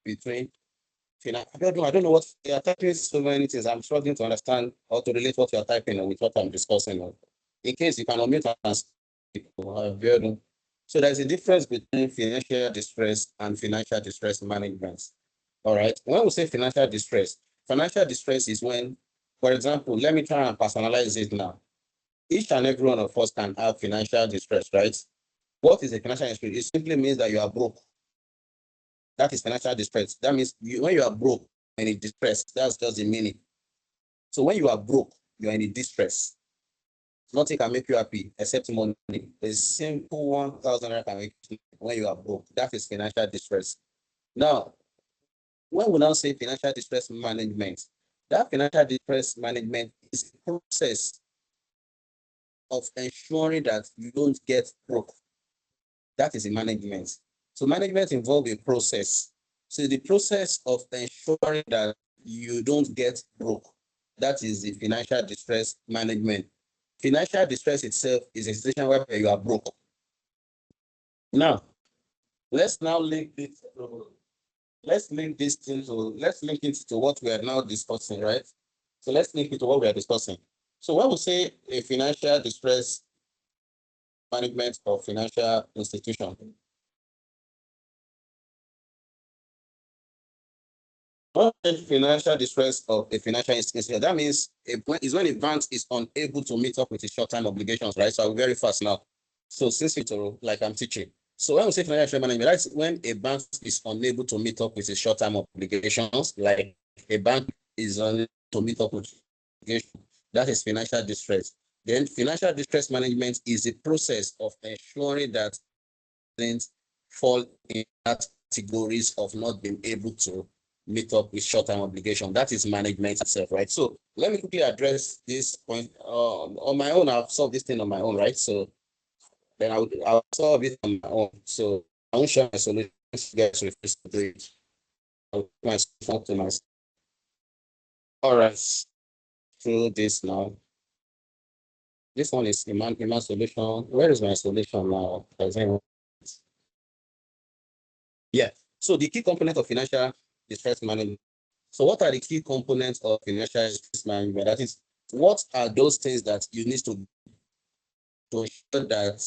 between finance. I don't know what you are typing so many things. I'm struggling to understand how to relate what you are typing with what I'm discussing. In case you can unmute and speak. So there's a difference between financial distress and financial distress management. All right. When we say financial distress is when, for example, let me try and personalize it now. Each and every one of us can have financial distress, right? What is a financial distress? It simply means that you are broke. That is financial distress. That means when you are broke and in distress, that's just the meaning. So when you are broke, you are in distress. Nothing can make you happy except money. A simple 1,000 naira can make you when you are broke. That is financial distress. Now, when we now say financial distress management, that financial distress management is a process of ensuring that you don't get broke. That is the management. So management involves a process. So the process of ensuring that you don't get broke. That is the financial distress management. Financial distress itself is a situation where you are broke. Now, let's link it to what we are now discussing, right? So let's link it to what we are discussing. So when we say a financial distress management of financial institution, financial distress of a financial institution, that means is when a bank is unable to meet up with its short-term obligations, right? So I'll be very fast now. So since it's like I'm teaching. So when we say financial management, that's when a bank is unable to meet up with its short-term obligations, like a bank is unable to meet up with obligations. That is financial distress. Then financial distress management is the process of ensuring that things fall in categories of not being able to meet up with short-term obligation. That is management itself, right? So let me quickly address this point. On my own, I've solved this thing on my own, right? So then I'll solve it on my own. So I won't share my solution. Guys refuse to do it. I'll put my solution to myself. All right. Through this now. This one is Iman solution. Where is my solution now? Yeah. So the key component of financial distress management. So what are the key components of financial distress management? That is, what are those things that you need to ensure that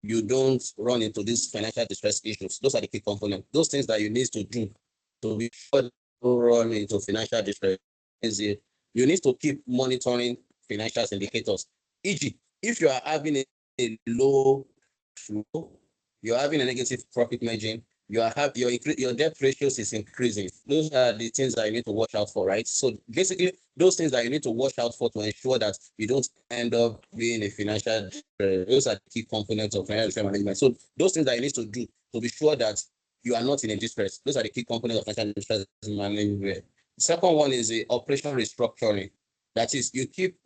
you don't run into these financial distress issues? Those are the key components. Those things that you need to do to be sure you don't run into financial distress is you need to keep monitoring financial indicators. E.g., if you are having a low flow, you're having a negative profit margin, your debt ratios is increasing. Those are the things that you need to watch out for, right? So basically, those things that you need to watch out for to ensure that you don't end up being a financial. Those are the key components of financial management. So those things that you need to do to be sure that you are not in a distress. Those are the key components of financial distress management. The second one is the operational restructuring. That is, you keep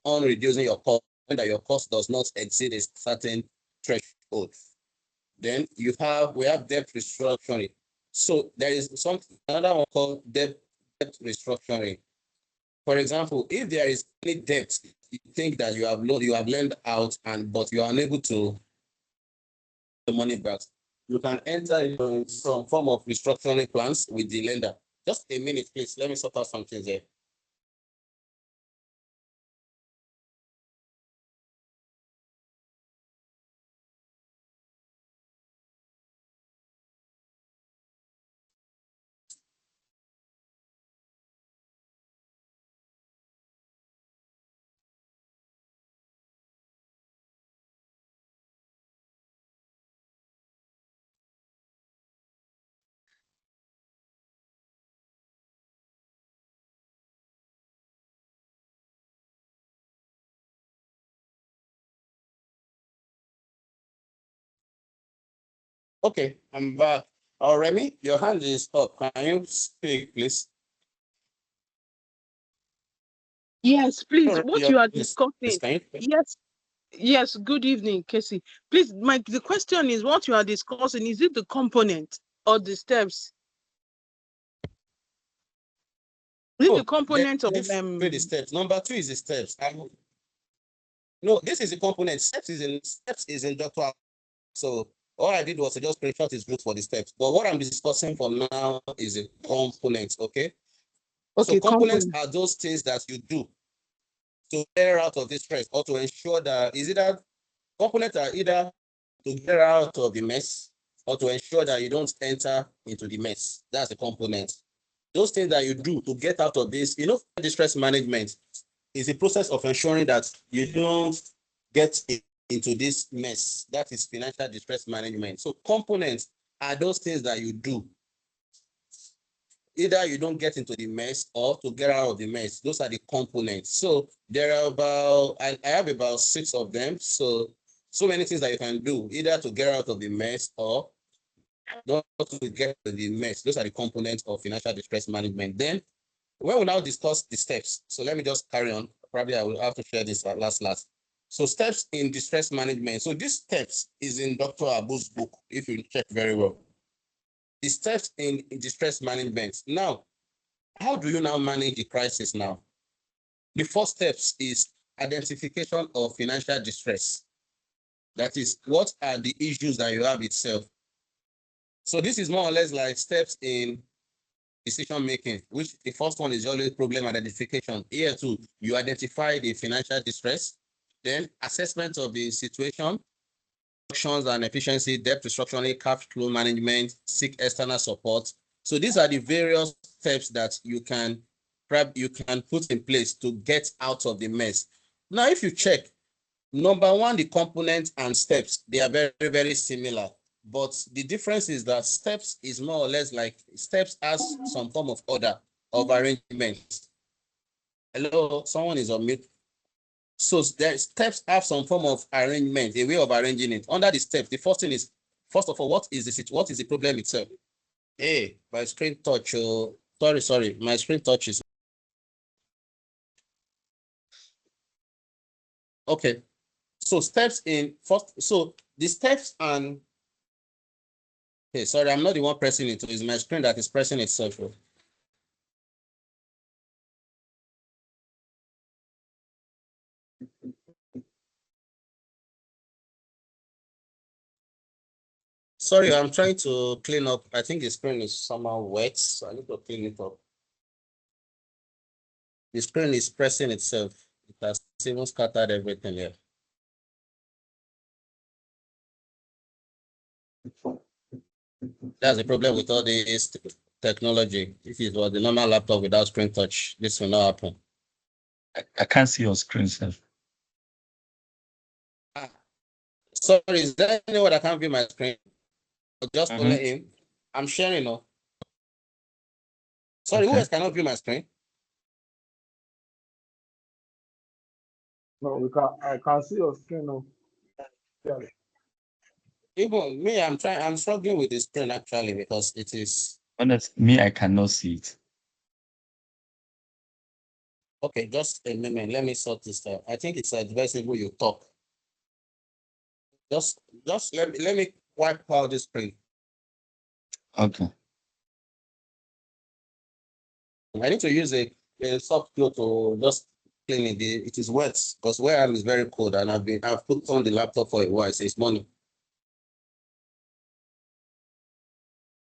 on reducing your cost when that your cost does not exceed a certain threshold. Then we have debt restructuring. So there is another one called debt restructuring. For example, if there is any debt you think that you have lent out but you are unable to the money back, you can enter into some form of restructuring plans with the lender. Just a minute, please. Let me sort out something there. Okay, I'm back. Remy, your hand is up. Can you speak, please? Yes, please. Oh, What you are please, discussing. Yes, yes. Good evening, Casey. Please, the question is what you are discussing. Is it the component or the steps? Is it the component of the steps. Number 2 is the steps. No, this is the component. Steps is in Dr. So All I did was to just screenshot his group for the steps. But what I'm discussing for now is a component, okay? Okay, so components are those things that you do to get out of this stress or to ensure that components are either to get out of the mess or to ensure that you don't enter into the mess. That's the component. Those things that you do to get out of this, distress management is a process of ensuring that you don't get into this mess. That is financial distress management. So components are those things that you do. Either you don't get into the mess or to get out of the mess. Those are the components. So there are I have about 6 of them. So many things that you can do, either to get out of the mess or not to get to the mess. Those are the components of financial distress management. Then when we now discuss the steps, so let me just carry on. Probably I will have to share this last. So steps in distress management. So these steps is in Dr. Abu's book, if you check very well. The steps in distress management. Now, how do you now manage the crisis now? The first steps is identification of financial distress. That is, what are the issues that you have itself? So this is more or less like steps in decision making, which the first one is always problem identification. Here too, you identify the financial distress, then assessment of the situation, options and efficiency, debt restructuring, cash flow management, seek external support. So these are the various steps that you can put in place to get out of the mess. Now, if you check, number one, the components and steps, they are very, very similar. But the difference is that steps is more or less like steps has some form of order of arrangement. Hello, someone is on mute. So the steps have some form of arrangement, a way of arranging it. Under the steps, the first thing is, first of all, what is the problem itself? Hey, my screen touch. Sorry, my screen touch is okay. So steps in first. So the steps and okay, sorry, I'm not the one pressing it. It's my screen that is pressing itself. Sorry, I'm trying to clean up. I think the screen is somehow wet, so I need to clean it up. The screen is pressing itself. It has even scattered everything here. That's the problem with all this technology. If it was the normal laptop without screen touch, this will not happen. I can't see your screen, sir. Sorry, is there anyone that can't view my screen? Just to let him. I'm sharing now. Sorry, who else cannot view my screen? No, I can see your screen now. Yeah. Even me, I'm struggling with the screen actually because it is. Honestly, me, I cannot see it. Okay, just a moment. Let me sort this out. I think it's advisable you talk. Just let me wipe out the screen. Okay. I need to use a soft cloth to just clean it. It is wet because where I am is very cold, and I've put on the laptop for a while, so it's morning.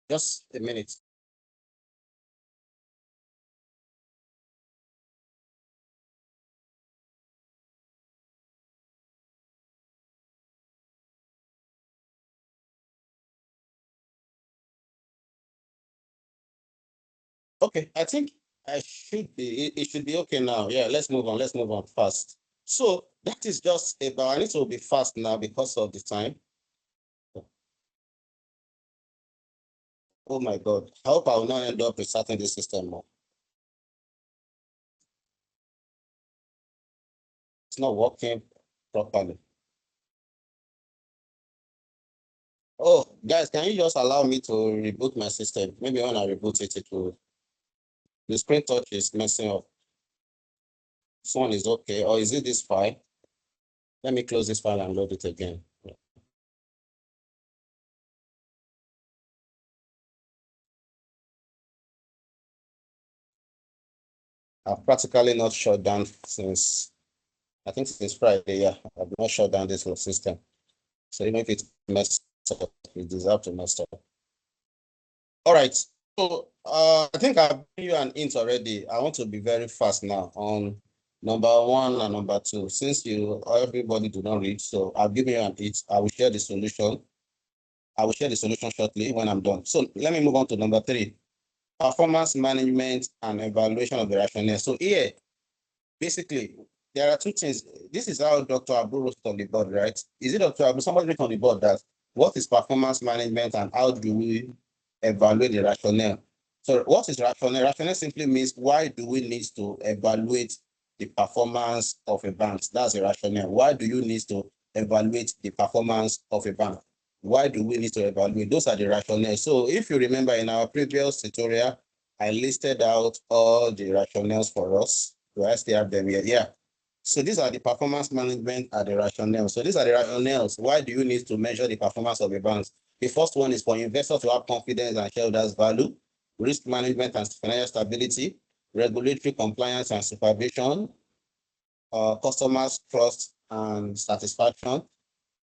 Just a minute. Okay, I think I should be. It should be okay now. Yeah, let's move on. Let's move on fast. So that is just about. I need to be fast now because of the time. Oh my God! I hope I will not end up restarting this system more. It's not working properly. Oh, guys, can you just allow me to reboot my system? Maybe when I reboot it, it will. The screen touch is messing up. This one is okay. Or is it this file? Let me close this file and load it again. I've practically not shut down since, I think since Friday, yeah. I've not shut down this whole system. So even if it's messed It deserves to mess up. All right. So I think I've given you an hint already. I want to be very fast now on number 1 and number 2. Since everybody do not read, so I've given you an hint. I will share the solution. I will share the solution shortly when I'm done. So let me move on to number 3. Performance management and evaluation of the rationale. So here, basically, there are 2 things. This is how Dr. Abu wrote on the board, right? Is it Dr. Abu? Somebody wrote on the board that what is performance management and how do we evaluate the rationale? So what is rationale? Rationale simply means why do we need to evaluate the performance of a bank? That's a rationale. Why do you need to evaluate the performance of a bank? Why do we need to evaluate? Those are the rationales. So if you remember in our previous tutorial, I listed out all the rationales for us. Do I still have them here? Yeah. So these are the performance management and the rationales. So these are the rationales. Why do you need to measure the performance of a bank? The first one is for investors to have confidence and shareholders' value, risk management and financial stability, regulatory compliance and supervision, customers' trust and satisfaction,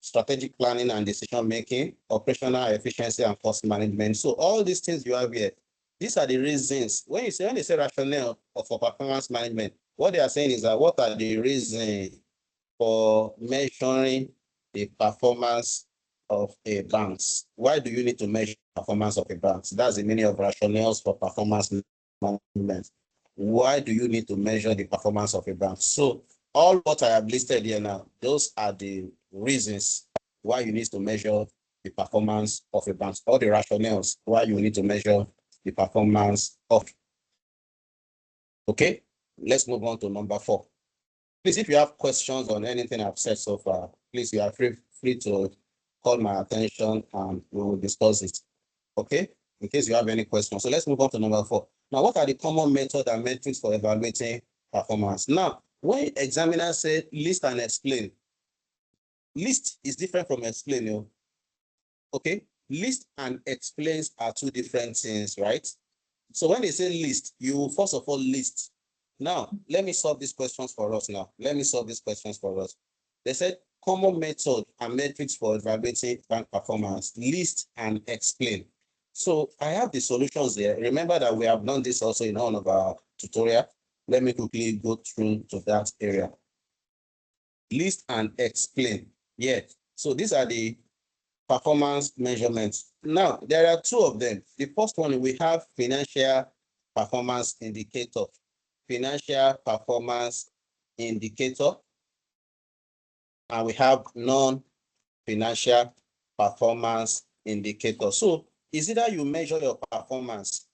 strategic planning and decision making, operational efficiency and cost management. So all these things you have here, these are the reasons. When they say rationale for performance management, what they are saying is that what are the reasons for measuring the performance of a bank? Why do you need to measure performance of a bank? That's the meaning of rationales for performance management. Why do you need to measure the performance of a bank? So all what I have listed here now, those are the reasons why you need to measure the performance of a bank, or the rationales why you need to measure the performance of. Okay, let's move on to number 4. Please, if you have questions on anything I've said so far, please, you are free to call my attention and we will discuss it. Okay, in case you have any questions. So let's move on to number 4. Now, what are the common methods and metrics for evaluating performance? Now, when examiners say list and explain, list is different from explain. You know? Okay, list and explains are 2 different things, right? So when they say list, you first of all list. Now, let me solve these questions for us now. They said common method and metrics for evaluating bank performance, list and explain. So I have the solutions there. Remember that we have done this also in one of our tutorial. Let me quickly go through to that area. List and explain. Yeah. So these are the performance measurements. Now, there are 2 of them. The first one, we have financial performance indicator. Financial performance indicator. And we have non-financial performance indicator. So it's either you measure your performance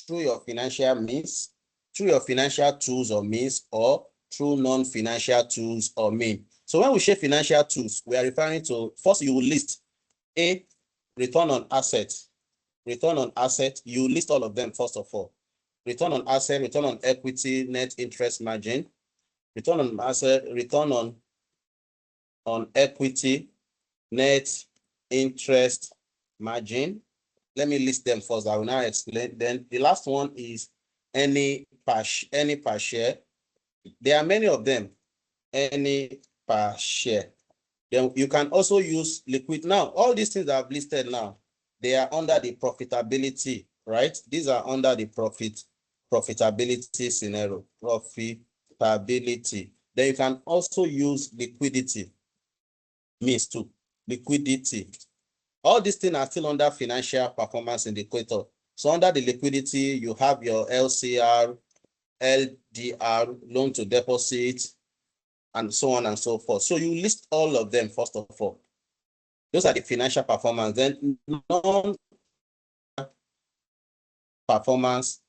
through your financial means, through your financial tools or means, or through non-financial tools or means. So when we say financial tools, we are referring to, first you will list A, return on assets. Return on assets, you list all of them first of all. Return on asset, return on equity, net interest margin, return on asset, return on equity, net interest margin. Let me list them first. I will now explain. Then the last one is any per share. There are many of them. Any per share. Then you can also use liquid. Now, all these things that I've listed now, they are under the profitability, right? These are under the profitability scenario, profitability. Then you can also use liquidity, means too, liquidity. All these things are still under financial performance indicator. So under the liquidity, you have your LCR, LDR, loan to deposit, and so on and so forth. So you list all of them first of all. Those are the financial performance. Then non-performance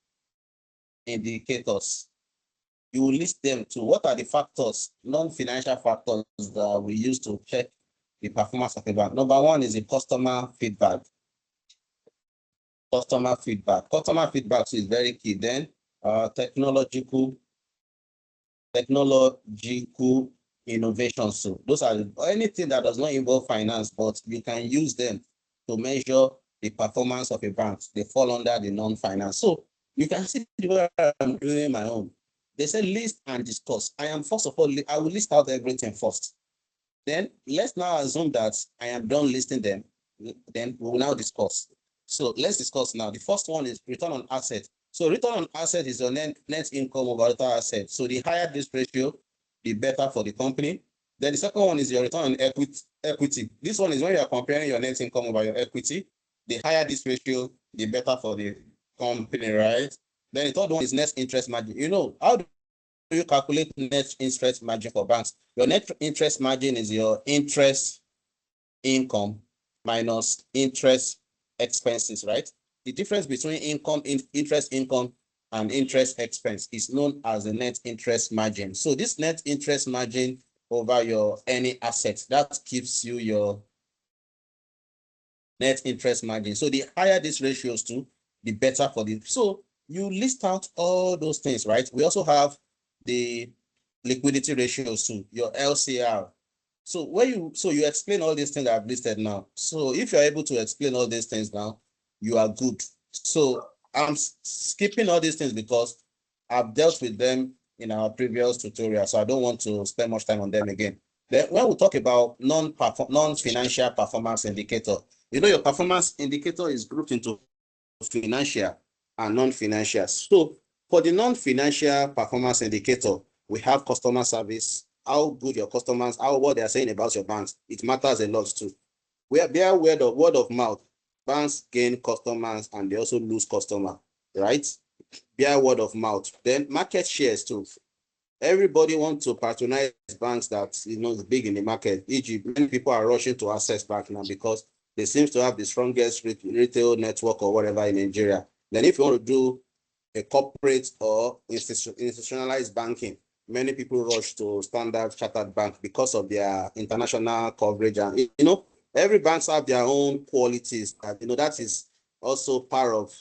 indicators. You will list them too. What are the factors, non-financial factors that we use to check the performance of a bank? Number 1 is the customer feedback. Customer feedback is very key. Then technological innovations. So those are anything that does not involve finance, but you can use them to measure the performance of a bank. They fall under the non-finance. So you can see where I'm doing my own. They say list and discuss. I will list out everything first. Then let's now assume that I am done listing them. then we will now discuss. So let's discuss now. The first one is return on asset. So return on asset is your net income over total asset. So the higher this ratio, the better for the company. Then the second one is your return on equity. This one is when you are comparing your net income over your equity. The higher this ratio, the better for the company, right? Then the third one is net interest margin. You know, how do you calculate net interest margin for banks? Your net interest margin is your interest income minus interest expenses, right? The difference between interest income and interest expense is known as the net interest margin. So this net interest margin over your any asset, that gives you your net interest margin. So the higher these ratios to, the better for the. So you list out all those things, right? We also have the liquidity ratios too, your LCR. So you explain all these things I've listed now. So if you're able to explain all these things now, you are good. So I'm skipping all these things because I've dealt with them in our previous tutorial, so I don't want to spend much time on them again. Then when we talk about non-financial performance indicator, you know your performance indicator is grouped into financial and non-financial. So for the non-financial performance indicator, we have customer service, how good your customers, what they are saying about your banks. It matters a lot too. We are bare word of mouth. Banks gain customers and they also lose customer, right? Bare word of mouth. Then market shares too. Everybody wants to patronize banks that is big in the market. E.g., many people are rushing to Access Bank now because they seem to have the strongest retail network or whatever in Nigeria. Then if you want to do a corporate or institutionalized banking, many people rush to Standard Chartered Bank because of their international coverage. And every banks have their own qualities. That is also part of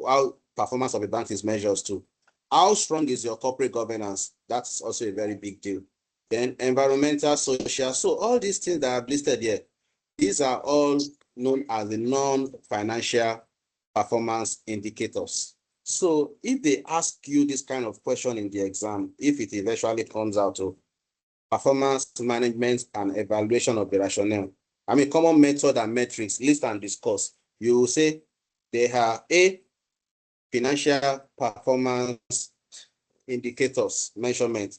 how performance of a bank is measured too. How strong is your corporate governance? That's also a very big deal. Then environmental, social. So all these things that I've listed here, these are all known as the non-financial performance indicators. So if they ask you this kind of question in the exam, if it eventually comes out to performance management and evaluation of the rationale, common method and metrics, list and discuss, you will say they are A, financial performance indicators measurement,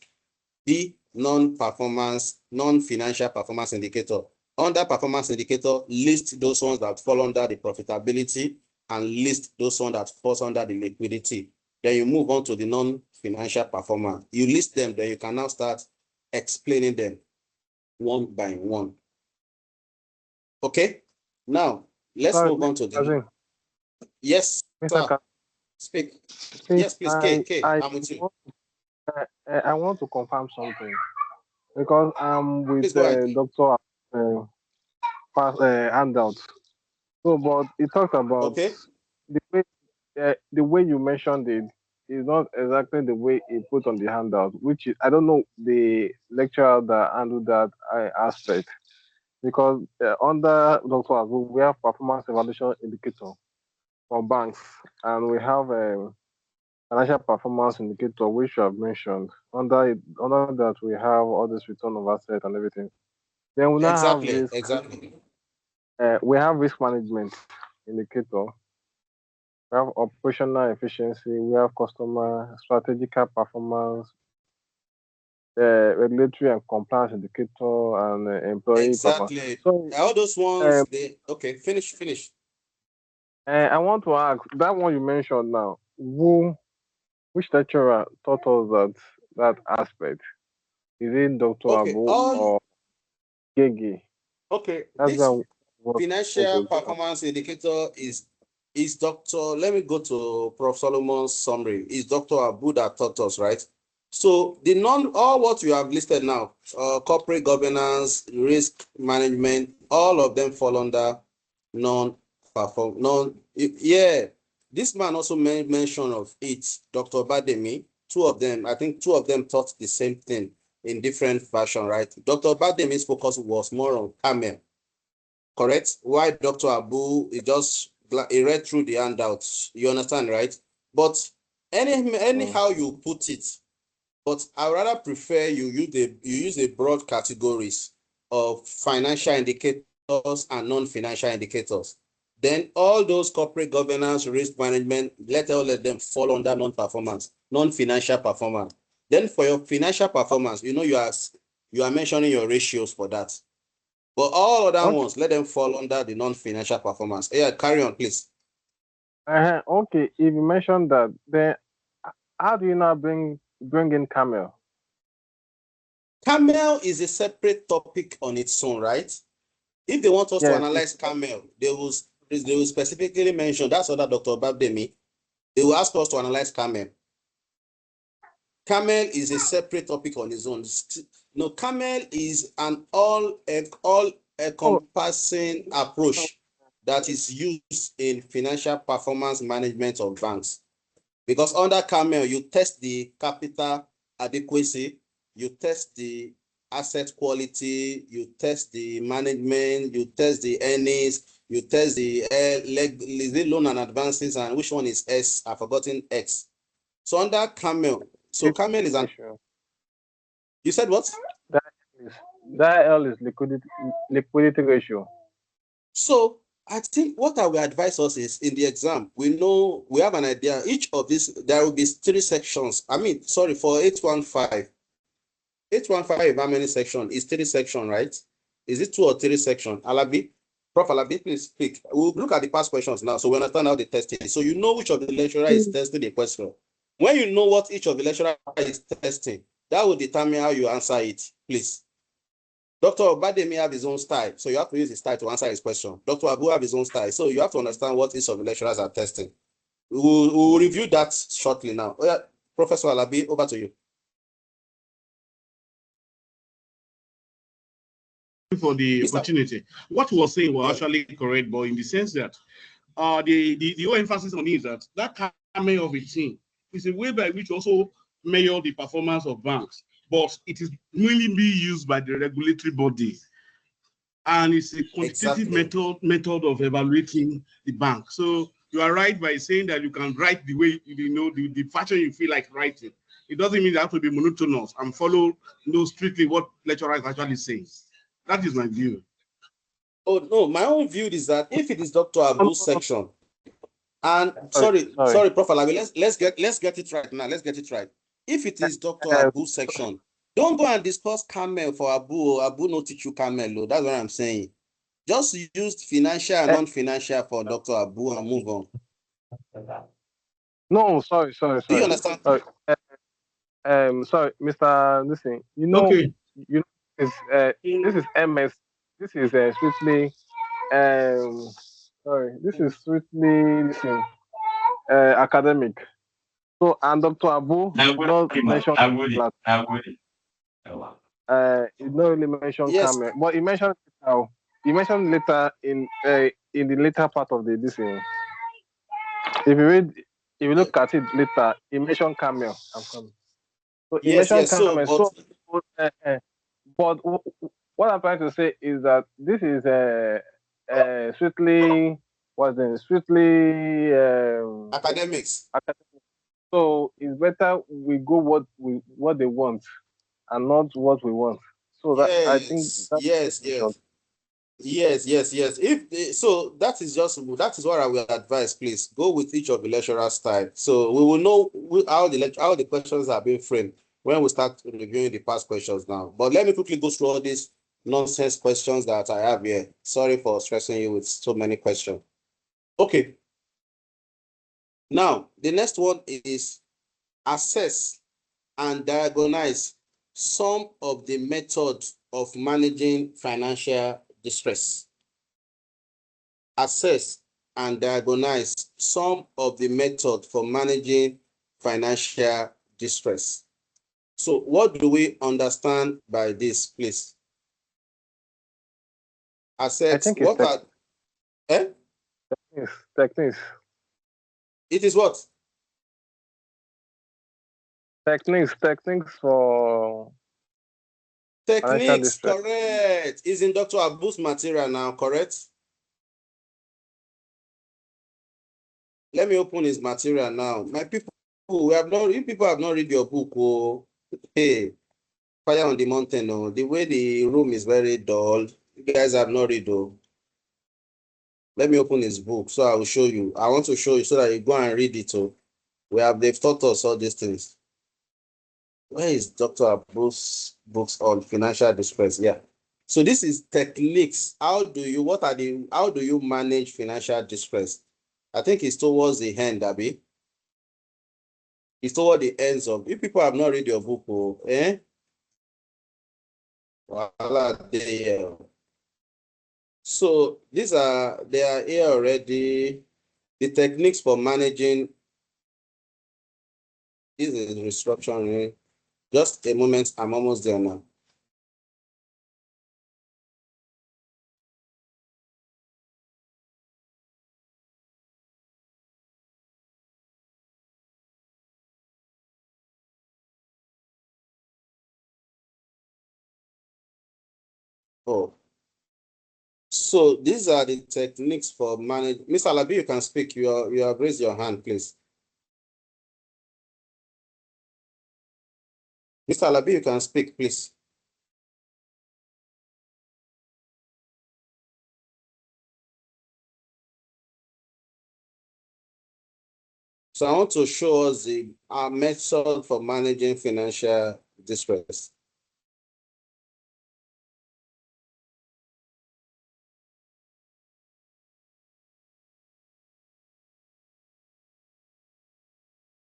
B, non-financial performance indicator. Under performance indicator, list those ones that fall under the profitability and list those ones that falls under the liquidity. Then you move on to the non-financial performance. You list them, then you can now start explaining them one by one. Okay, now let's move on to the. Yes, sir. Speak. Yes, please, K, I'm with you. I want to confirm something because I'm with Dr. Handout. So, but it talks about the way you mentioned it is not exactly the way it put on the handout, which is, I don't know the lecturer that handled that aspect, because under Dr. Abu, we have performance evaluation indicator for banks, and we have a financial performance indicator, which you have mentioned. Under that, we have all this return of asset and everything. Then we now have risk. Exactly. We have risk management indicator. We have operational efficiency. We have customer strategical performance, regulatory and compliance indicator, and employee exactly. So all those ones. Finish. I want to ask that one you mentioned now. Which lecturer taught us that aspect? Is it Dr. Abu or Gege? Okay, this financial performance indicator is Dr. Let me go to Prof. Solomon's summary. Is Dr. Abu that taught us, right? So all what you have listed now, corporate governance, risk management, all of them fall under This man also made mention of it, Dr. Bademi. I think two of them taught the same thing in different fashion, right? Dr. Bademi's focus was more on camel, correct? Why Dr. Abu, he read through the handouts, you understand, right? But anyhow you put it, but I rather prefer you use a broad categories of financial indicator and non-financial indicators. Then all those corporate governance, risk management, let them fall under non-performance, non-financial performance. Then for your financial performance, you are mentioning your ratios for that. But all other ones, let them fall under the non-financial performance. Yeah, carry on, please. Okay, if you mentioned that, then how do you now bring in Camel? Camel is a separate topic on its own, right? If they want us to analyze Camel, they will specifically mention, that's what Dr. Babdemi, they will ask us to analyze Camel. Camel is a separate topic on its own. No, Camel is an all-encompassing approach that is used in financial performance management of banks. Because under Camel, you test the capital adequacy, you test the asset quality, you test the management, you test the earnings, you test the loan and advances, and which one is S? I've forgotten X. So under Camel, so Camel is an. You said what? That L is liquidity ratio. So I think what I will advise us is in the exam, we have an idea. Each of these, there will be 3 sections. For 815. 815, how many sections? Is 3 sections, right? Is it 2 or 3 sections? Alabi, Prof. Alabi, please speak. We'll look at the past questions now, so we understand how the test is. So you know which of the lecturer is testing the question. When you know what each of the lecturer is testing, that will determine how you answer it, please. Dr. Bademi have his own style, so you have to use his style to answer his question. Dr. Abu have his own style, so you have to understand what each of the lecturers are testing. We'll review that shortly now. Oh, yeah. Professor Alabi, over to you. For the opportunity. What he was saying was actually correct, but in the sense that the whole emphasis on it is that Camel of a team is a way by which also measure the performance of banks, but it is mainly being used by the regulatory body, and it's a quantitative method of evaluating the bank. So you are right by saying that you can write the way the fashion you feel like writing. It doesn't mean you have to be monotonous and follow strictly what lecturer is actually saying. That is my view. Oh no, my own view is that if it is Dr. Abu's section, and sorry, Prof. Alabi, let's get it right now. Let's get it right. If it is Dr. Abu's section, don't go and discuss Camel for Abu. Abu no teach you Camel. That's what I'm saying. Just use financial and non-financial for Dr. Abu and move on. No, sorry. Do you understand? Sorry, Mr. Listen. Okay. This is MS. This is strictly this is strictly academic. So, and Dr. Abu did not mention I would. he did not really mention Camel, but he mentioned how he mentioned later in the later part of the this thing. If you look at it later, he mentioned Camel. I'm coming. So he mentioned Camel. But what I'm trying to say is that this is strictly academics. So it's better we go what they want and not what we want. So that I think yes. So that is what I will advise. Please go with each of the lecturer style, so we will know how the questions are being framed when we start reviewing the past questions now. But let me quickly go through all these nonsense questions that I have here. Sorry for stressing you with so many questions. Okay. Now, the next one is assess and diagnose some of the methods of managing financial distress. Assess and diagnose some of the methods for managing financial distress. So what do we understand by this, please? Assess what are techniques. It is what? Techniques for techniques, correct. Is in Dr. Abu's material now, correct? Let me open his material now. My people, you people have not read your book. Oh, hey, Fire on the Mountain. Oh, the way the room is very dull. you guys have not read though. Let me open his book so I will show you. I want to show you so that you go and read it. Oh. They've taught us all these things. Where is Dr. Abu's books on financial distress? Yeah. So this is techniques. How do you manage financial distress? I think it's towards the end, Abby. It's toward the ends of. If people have not read your book, Voila, so they are here already. The techniques for managing. This is restructuring. Just a moment, I'm almost there now. Oh, so these are the techniques for managing. Miss Alabi, you can speak. You have raised your hand, please. Mr. Alabi, you can speak, please. So I want to show us our method for managing financial distress.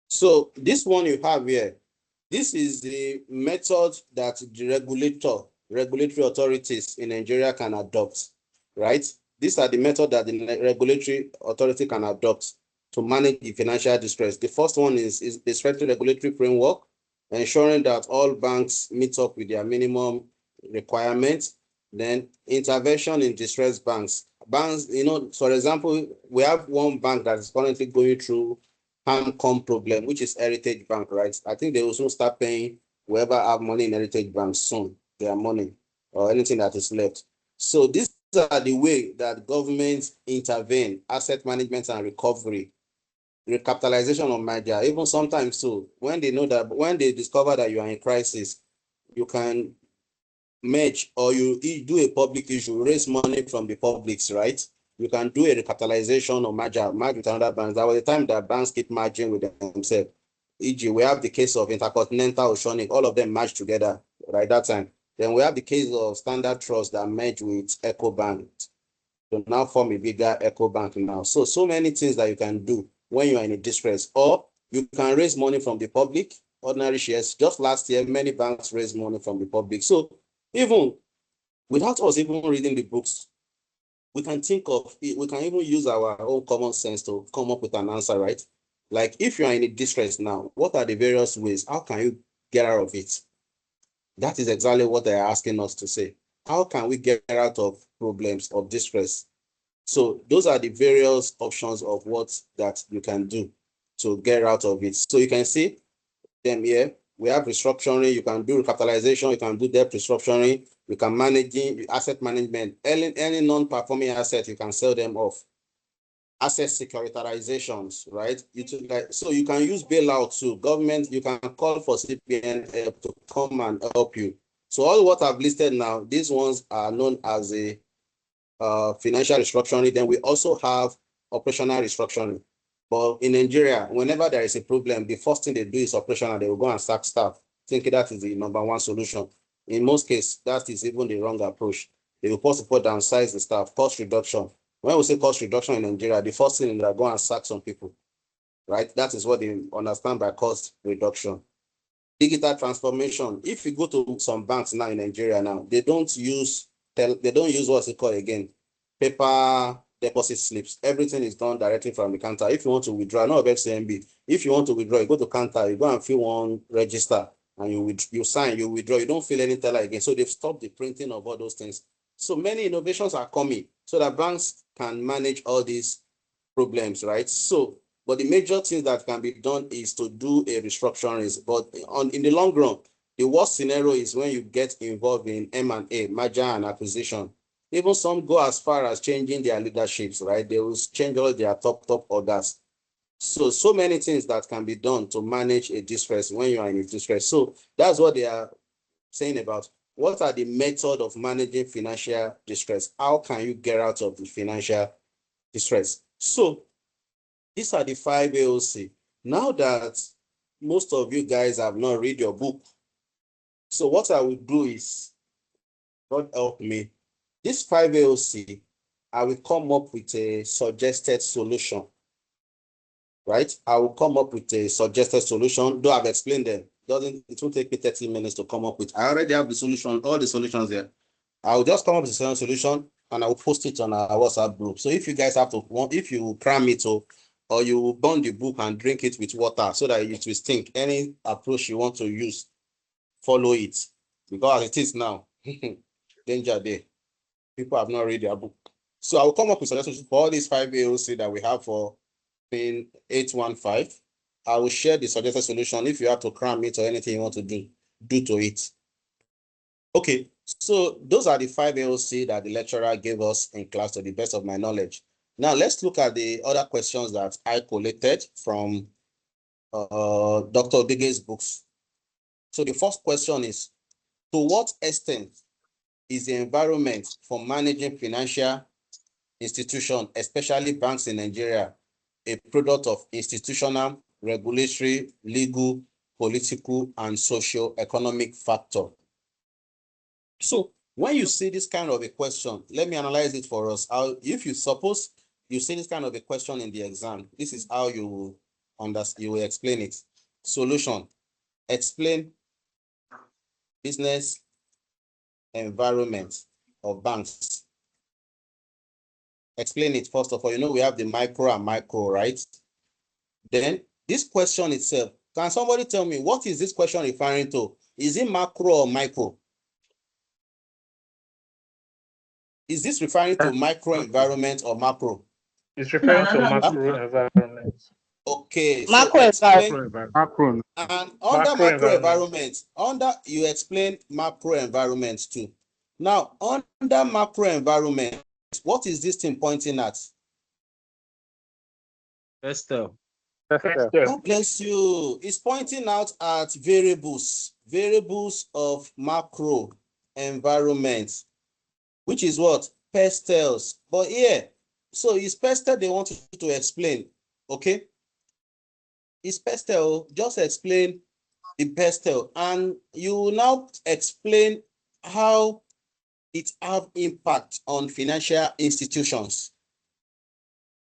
So this one you have here, this is the method that the regulatory authorities in Nigeria can adopt, right? These are the method that the regulatory authority can adopt to manage the financial distress. The first one is the strictly regulatory framework, ensuring that all banks meet up with their minimum requirements. Then intervention in distressed banks. Banks, for example, we have one bank that is currently going through HAMCOM problem, which is Heritage Bank, right? I think they will soon start paying whoever have money in Heritage Bank soon, their money or anything that is left. So these are the way that governments intervene, asset management and recovery, recapitalization of media, even sometimes so when they discover that you are in crisis, you can merge or you do a public issue, raise money from the publics, right? You can do a recapitalization or merge with another bank. That was the time that banks keep merging with themselves. E.g., we have the case of Intercontinental Oceanic, all of them merged together right that time. Then we have the case of Standard Trust that merged with EcoBank to now form a bigger EcoBank now. So many things that you can do when you are in a distress, or you can raise money from the public, ordinary shares. Just last year, many banks raised money from the public. So even without us even reading the books, we can even use our own common sense to come up with an answer, right? Like if you are in a distress now, what are the various ways? How can you get out of it? That is exactly what they're asking us to say. How can we get out of problems of distress? So those are the various options of what that you can do to get out of it. So you can see them here. We have restructuring. You can do recapitalization. You can do debt restructuring. You can manage asset management. Any non-performing asset, you can sell them off. Asset securitizations, right? So you can use bailout too. Government, you can call for CBN help to come and help you. So all what I've listed now, these ones are known as a financial restructuring. Then we also have operational restructuring. But in Nigeria, whenever there is a problem, the first thing they do is operational. They will go and sack staff, thinking that is the number one solution. In most cases, that is even the wrong approach. They will first of all downsize the staff, cost reduction. When we say cost reduction in Nigeria, the first thing is that go and sack some people, right? That is what they understand by cost reduction. Digital transformation. If you go to some banks now in Nigeria now, they don't use what's it called again? Paper deposit slips. Everything is done directly from the counter. If you want to withdraw, not of FCMB, if you want to withdraw, you go to counter, you go and fill one register, and you sign, you withdraw. You don't fill any teller again. So they've stopped the printing of all those things. So many innovations are coming so that banks can manage all these problems, right? So, but the major thing that can be done is to do a restructuring. But in the long run, the worst scenario is when you get involved in M&A, merger and acquisition. Even some go as far as changing their leaderships, right? They will change all their top orders. So many things that can be done to manage a distress when you are in a distress. So that's what they are saying about what are the method of managing financial distress? How can you get out of the financial distress? So these are the 5 AOC. Now that most of you guys have not read your book, so what I will do is, God help me, this 5 AOC, I will come up with a suggested solution, right? I will come up with a suggested solution, though I've explained them. It won't take me 30 minutes to come up with. I already have the solution, all the solutions there. I'll just come up with a solution and I will post it on our WhatsApp group. So if you guys have to, if you cram it or you burn the book and drink it with water so that it will stink, any approach you want to use, follow it. Because as it is now, danger there. People have not read their book. So I will come up with suggestions for all these 5 AOC that we have for pin 815. I will share the suggested solution. If you have to cram it or anything you want to do to it. Okay, so those are the 5 AOC that the lecturer gave us in class to the best of my knowledge. Now let's look at the other questions that I collated from Dr. Odege's books. So the first question is, to what extent is the environment for managing financial institutions, especially banks in Nigeria, a product of institutional, regulatory, legal, political, and socio-economic factor? So when you see this kind of a question, let me analyze it for us. If you suppose you see this kind of a question in the exam, this is how you will explain it. Solution: explain business environment of banks. Explain it first of all. You know we have the micro and macro, right? Then this question itself, can somebody tell me what is this question referring to? Is it macro or micro? Is this referring to micro environment or macro? It's referring to macro environment. Okay, Macro so explain environment. Macro. and under macro environment, you explain macro environment too. Now, under macro environment, what is this thing pointing at? Pestel. God bless you. It's pointing out at variables of macro environment, which is what? Pastels. But here, so it's pastel they want you to explain, okay? It's pastel, just explain the pastel, and you will now explain how it have impact on financial institutions.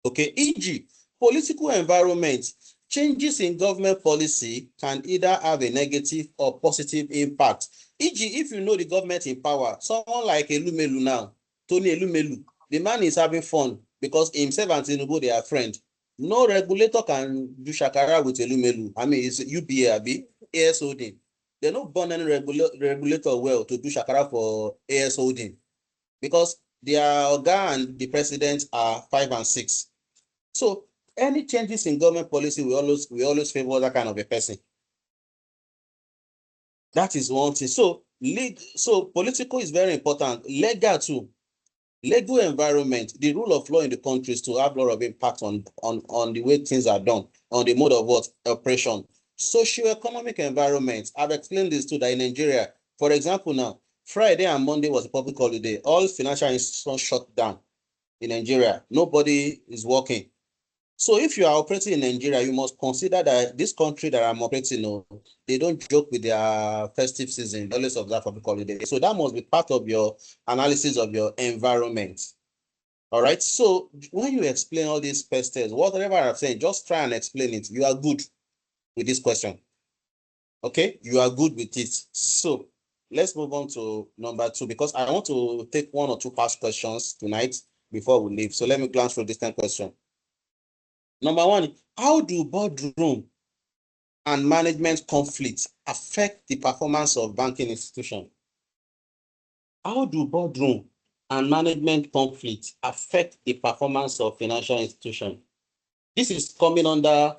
Okay, e.g., political environment, changes in government policy can either have a negative or positive impact. E.g., if you know the government in power, someone like Elumelu now, Tony Elumelu, the man is having fun because himself and Tinubu, they are friends. No regulator can do shakara with Elumelu. I mean, it's UBA, AS Holding. They don't burn any regulator well to do shakara for AS Holding because their organ and the president are 5 and 6. So any changes in government policy, we always favor that kind of a person. That is one thing. So political is very important. Legal too. Legal environment, the rule of law in the country is to have a lot of impact on the way things are done, on the mode of what? Operation. Socio-economic environment. I've explained this too, that in Nigeria, for example now, Friday and Monday was a public holiday. All financial institutions shut down in Nigeria. Nobody is working. So if you are operating in Nigeria, you must consider that this country that I'm operating on, they don't joke with their festive season, they always observe public holiday. So that must be part of your analysis of your environment. All right. So when you explain all these pesters, whatever I'm saying, just try and explain it. You are good with this question. Okay, you are good with it. So let's move on to number 2, because I want to take 1 or 2 past questions tonight before we leave. So let me glance through this 10 question. Number 1, how do boardroom and management conflicts affect the performance of banking institutions? How do boardroom and management conflicts affect the performance of financial institutions? This is coming under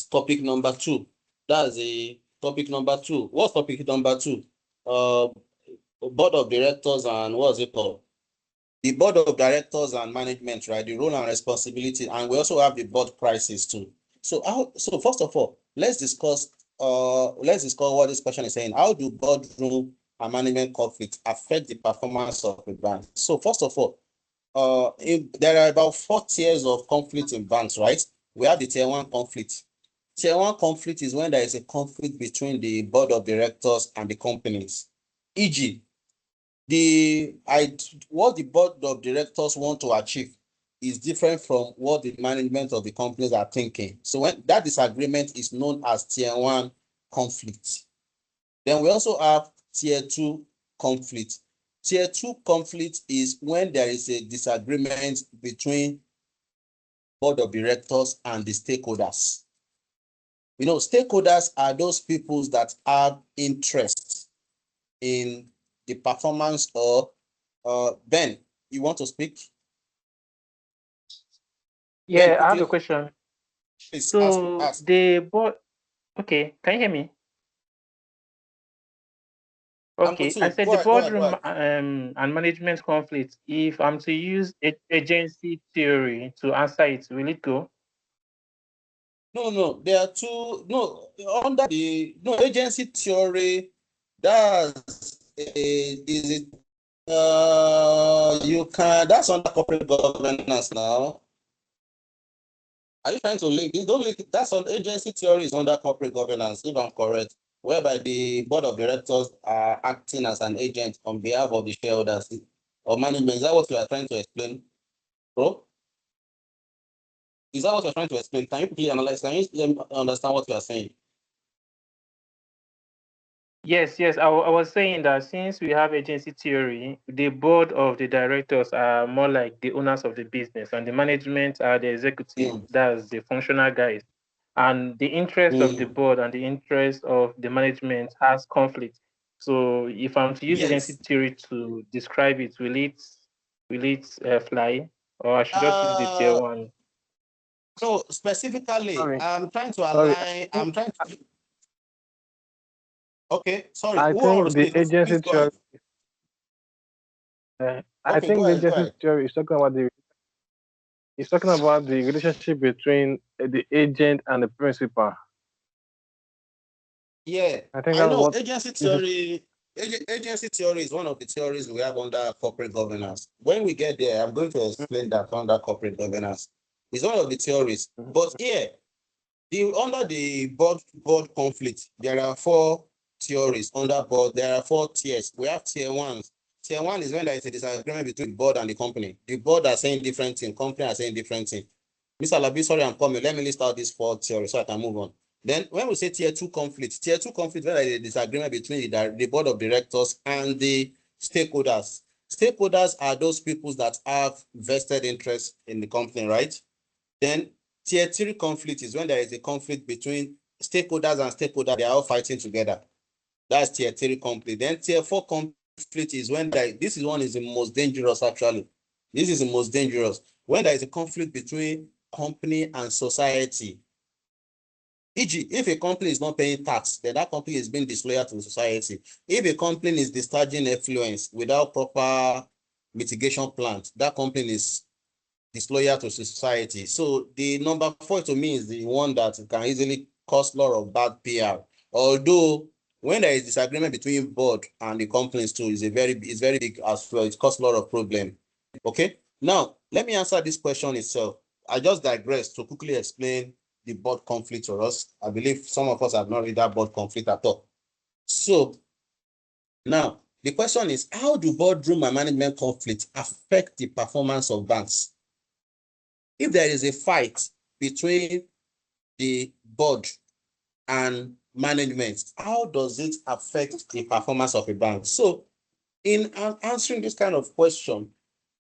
topic number 2. That's the topic number 2. What's topic number 2? Board of directors and what's it called? The board of directors and management, right? The role and responsibility, and we also have the board crisis too. So first of all, let's discuss what this question is saying. How do boardroom and management conflict affect the performance of a bank? So first of all, there are about 4 tiers of conflict in banks, right? We have the tier 1 conflict. Tier 1 conflict is when there is a conflict between the board of directors and the companies. E.g., what the board of directors want to achieve is different from what the management of the companies are thinking. So when that disagreement is known as tier 1 conflict. Then we also have tier 2 conflict. Tier 2 conflict is when there is a disagreement between board of directors and the stakeholders. You know, stakeholders are those people that have interest in the performance of Ben. You want to speak? Yeah, Ben, I have a quickly. question. Please So ask. the board, okay, can you hear me? Okay, I said Go the ahead, boardroom and management conflict. If I'm to use agency theory to answer it, will it go? No, there are two. No, under the agency theory, that's is it? You can. That's under corporate governance now. Are you trying to link? You don't link. That's on agency theory is under corporate governance, if I'm correct, whereby the board of directors are acting as an agent on behalf of the shareholders or management. Is that what you are trying to explain, bro? Is that what you're trying to explain? Can you please analyze? Can you understand what you are saying? Yes. I was saying that since we have agency theory, the board of the directors are more like the owners of the business, and the management are the executive, that's the functional guys. And the interest of the board and the interest of the management has conflict. So if I'm to use agency theory to describe it, will it fly, or I should just use the tier 1? So specifically, Sorry. I'm trying to Sorry. align. I'm trying to. Okay, sorry. I Who think was the speaking? agency Please go ahead. theory. I Okay, think go the ahead. Go agency ahead. theory is talking about the relationship between the agent and the principal. Yeah, I think I that's know what agency this is. theory. Agency theory is one of the theories we have under corporate governance. When we get there, I'm going to explain that under corporate governance. It's one of the theories. But here, under the board conflict, there are 4 theories under board. There are 4 tiers. We have tier 1. Tier 1 is when there is a disagreement between the board and the company. The board are saying different things, company are saying different things. Mr. Labi, sorry, I'm coming. Let me list out these 4 theories so I can move on. Then when we say tier 2 conflict, when there is a disagreement between the board of directors and the stakeholders. Stakeholders are those people that have vested interest in the company, right? Then tier 3 conflict is when there is a conflict between stakeholders and stakeholders, they are all fighting together. That's tier 3 conflict. Then tier 4 conflict is when this is the most dangerous actually. This is the most dangerous. When there is a conflict between company and society. E.g., if a company is not paying tax, then that company is being disloyal to the society. If a company is discharging effluence without proper mitigation plans, that company is disloyal to society. So the number 4 to me is the one that can easily cause a lot of bad PR. Although when there is disagreement between board and the companies too, it's very big as well. It causes a lot of problem. Okay. Now let me answer this question itself. I just digress to quickly explain the board conflict for us. I believe some of us have not read that board conflict at all. So now the question is, how do boardroom and management conflict affect the performance of banks? If there is a fight between the board and management, how does it affect the performance of a bank? So in answering this kind of question,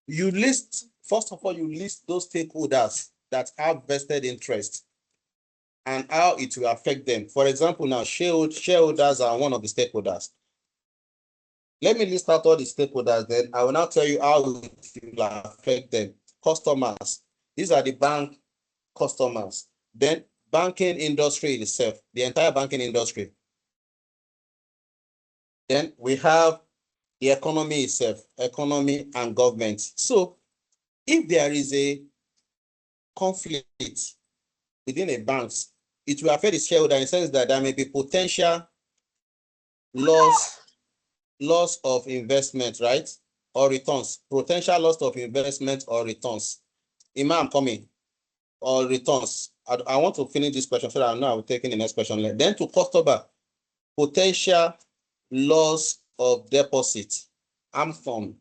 first of all, you list those stakeholders that have vested interest and how it will affect them. For example, now shareholders are one of the stakeholders. Let me list out all the stakeholders, then I will now tell you how it will affect them. Customers, these are the bank customers. Then banking industry itself, the entire banking industry. Then we have the economy itself, economy and government. So if there is a conflict within a bank, it will affect the shareholder in the sense that there may be potential loss loss of investment, right? Or returns. Potential loss of investment or returns. Imam coming. Or returns. I want to finish this question so that I know I'm taking the next question. Then to customer, potential loss of deposit. AMFON.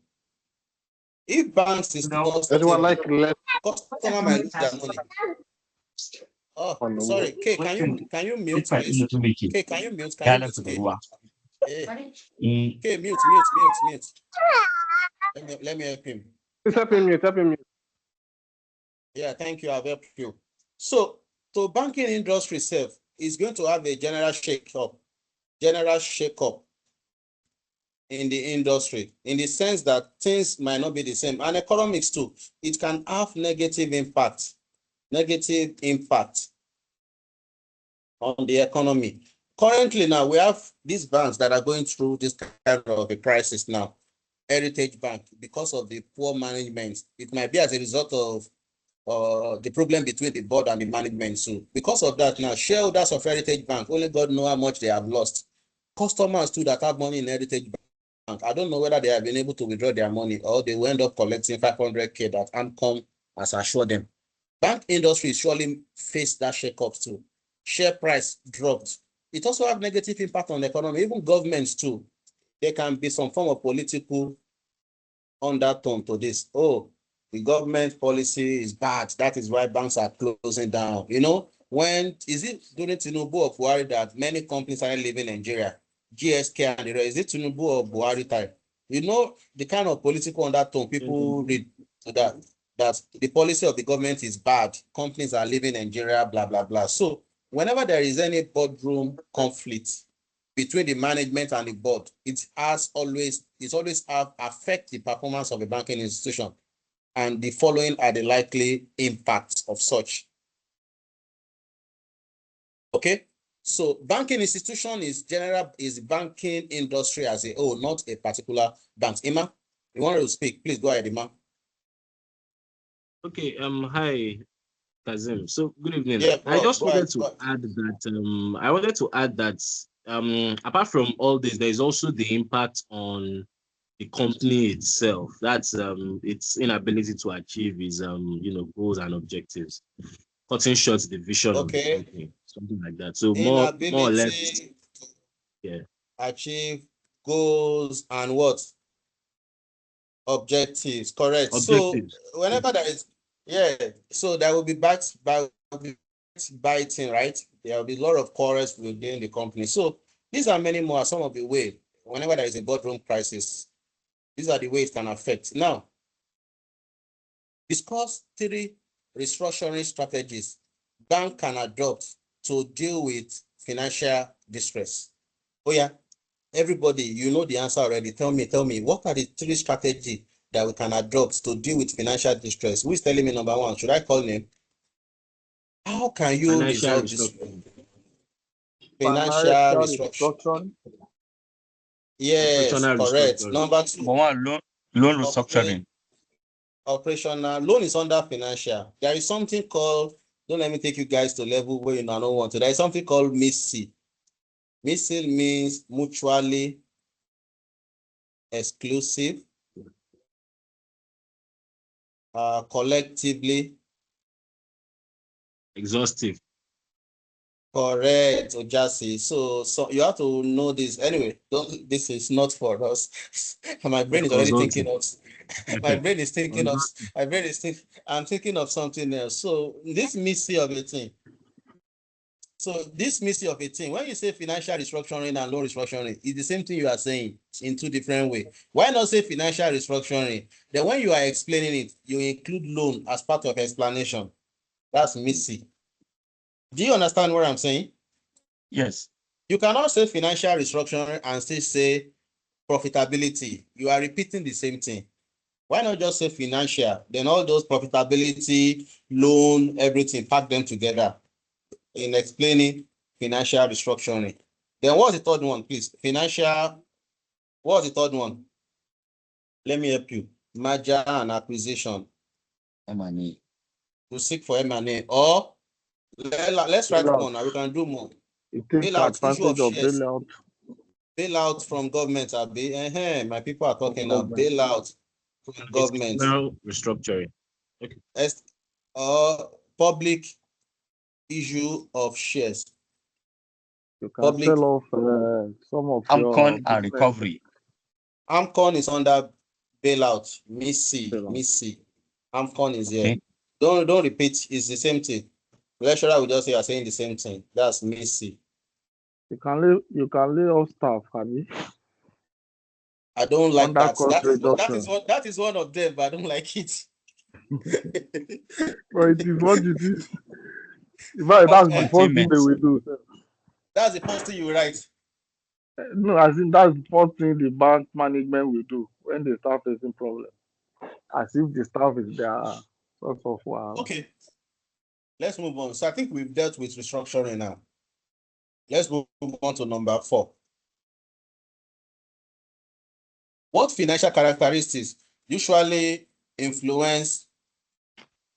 If banks is not Everyone stable, like less customer might lose their money. Oh, on the sorry. K, can you mute, please? K, can you mute? Can you mute? K, mute. Let me help him. Please help him mute. Yeah, thank you. I've helped you. So banking industry itself is going to have a general shake-up in the industry, in the sense that things might not be the same. And economics too, it can have negative impact on the economy. Currently now, we have these banks that are going through this kind of a crisis now. Heritage Bank, because of the poor management, it might be as a result of the problem between the board and the management. So because of that now, shareholders of Heritage Bank, only God know how much they have lost. Customers too that have money in Heritage Bank, I don't know whether they have been able to withdraw their money or they will end up collecting 500K that AMCON has assured them. Bank industry surely faced that shake-up too. Share price dropped. It also have negative impact on the economy. Even governments too. There can be some form of political undertone to this. Oh, the government policy is bad. That is why banks are closing down. You know, when is it during Tinubu or Buhari that many companies are leaving Nigeria? GSK and the rest. Is it Tinubu or Buhari type? You know, the kind of political undertone people read to that the policy of the government is bad. Companies are leaving Nigeria, blah, blah, blah. So whenever there is any boardroom conflict between the management and the board, it always affect the performance of a banking institution. And the following are the likely impacts of such. Okay, so banking institution is banking industry as a whole, not a particular bank. Ima, you want to speak? Please go ahead, Ima. Okay. Hi, Kazim. So good evening. Yeah, I just wanted to add that. Apart from all this, there is also the impact on the company itself. That's its inability to achieve its goals and objectives, cutting short the vision of the company, something like that. So more or less, yeah, achieve goals and what objectives, correct. Objectives. So whenever there is, so there will be biting, right? There will be a lot of quarrels within the company. So these are many more, some of the ways. Whenever there is a boardroom crisis, these are the ways it can affect. Now, discuss 3 restructuring strategies bank can adopt to deal with financial distress. Oh yeah, everybody, you know the answer already. Tell me, what are the 3 strategies that we can adopt to deal with financial distress? Who is telling me number 1? Should I call name? How can you resolve this? Financial restructuring. Yes, correct. Number 2. Loan restructuring. Operational. Loan is under financial. There is something called, don't let me take you guys to level where you don't want to. There is something called MISI. MISI means mutually exclusive, collectively exhaustive. Correct, Ojasi. So you have to know this. Anyway, this is not for us. My brain is already thinking of. My brain is thinking of. I'm thinking of something else. So this MISI of a thing. When you say financial restructuring and loan restructuring, it's the same thing you are saying in 2 different ways. Why not say financial restructuring? Then when you are explaining it, you include loan as part of explanation. That's MISI. Do you understand what I'm saying? Yes. You cannot say financial restructuring and still say profitability. You are repeating the same thing. Why not just say financial? Then all those profitability, loan, everything, pack them together in explaining financial restructuring. Then what's the 3rd one, please? Financial. What's the 3rd one? Let me help you. Merger and acquisition. M&A. To seek for M&A. Or let's write more now. We can do more. It takes advantage of bailout. Bailout from government. My people are talking now. Bailout from government. External restructuring. Public issue of shares. You can Public. sell off some of your AMCON and business. recovery. AMCON is under bailout. Missy. AMCON is here. Okay. Don't repeat. It's the same thing. Lecturer will just say you're saying the same thing. That's Missy. You can lay off staff, Honey. I don't like Under that. cost reduction. That is one of them, but I don't like it. But it is what it is. In fact, that's the first thing they will do. That's the first thing you write. No, I think that's the first thing the bank management will do when they start facing problems. As if the staff is their sort of wow. Okay. Let's move on. So I think we've dealt with restructuring now. Let's move on to number 4. What financial characteristics usually influence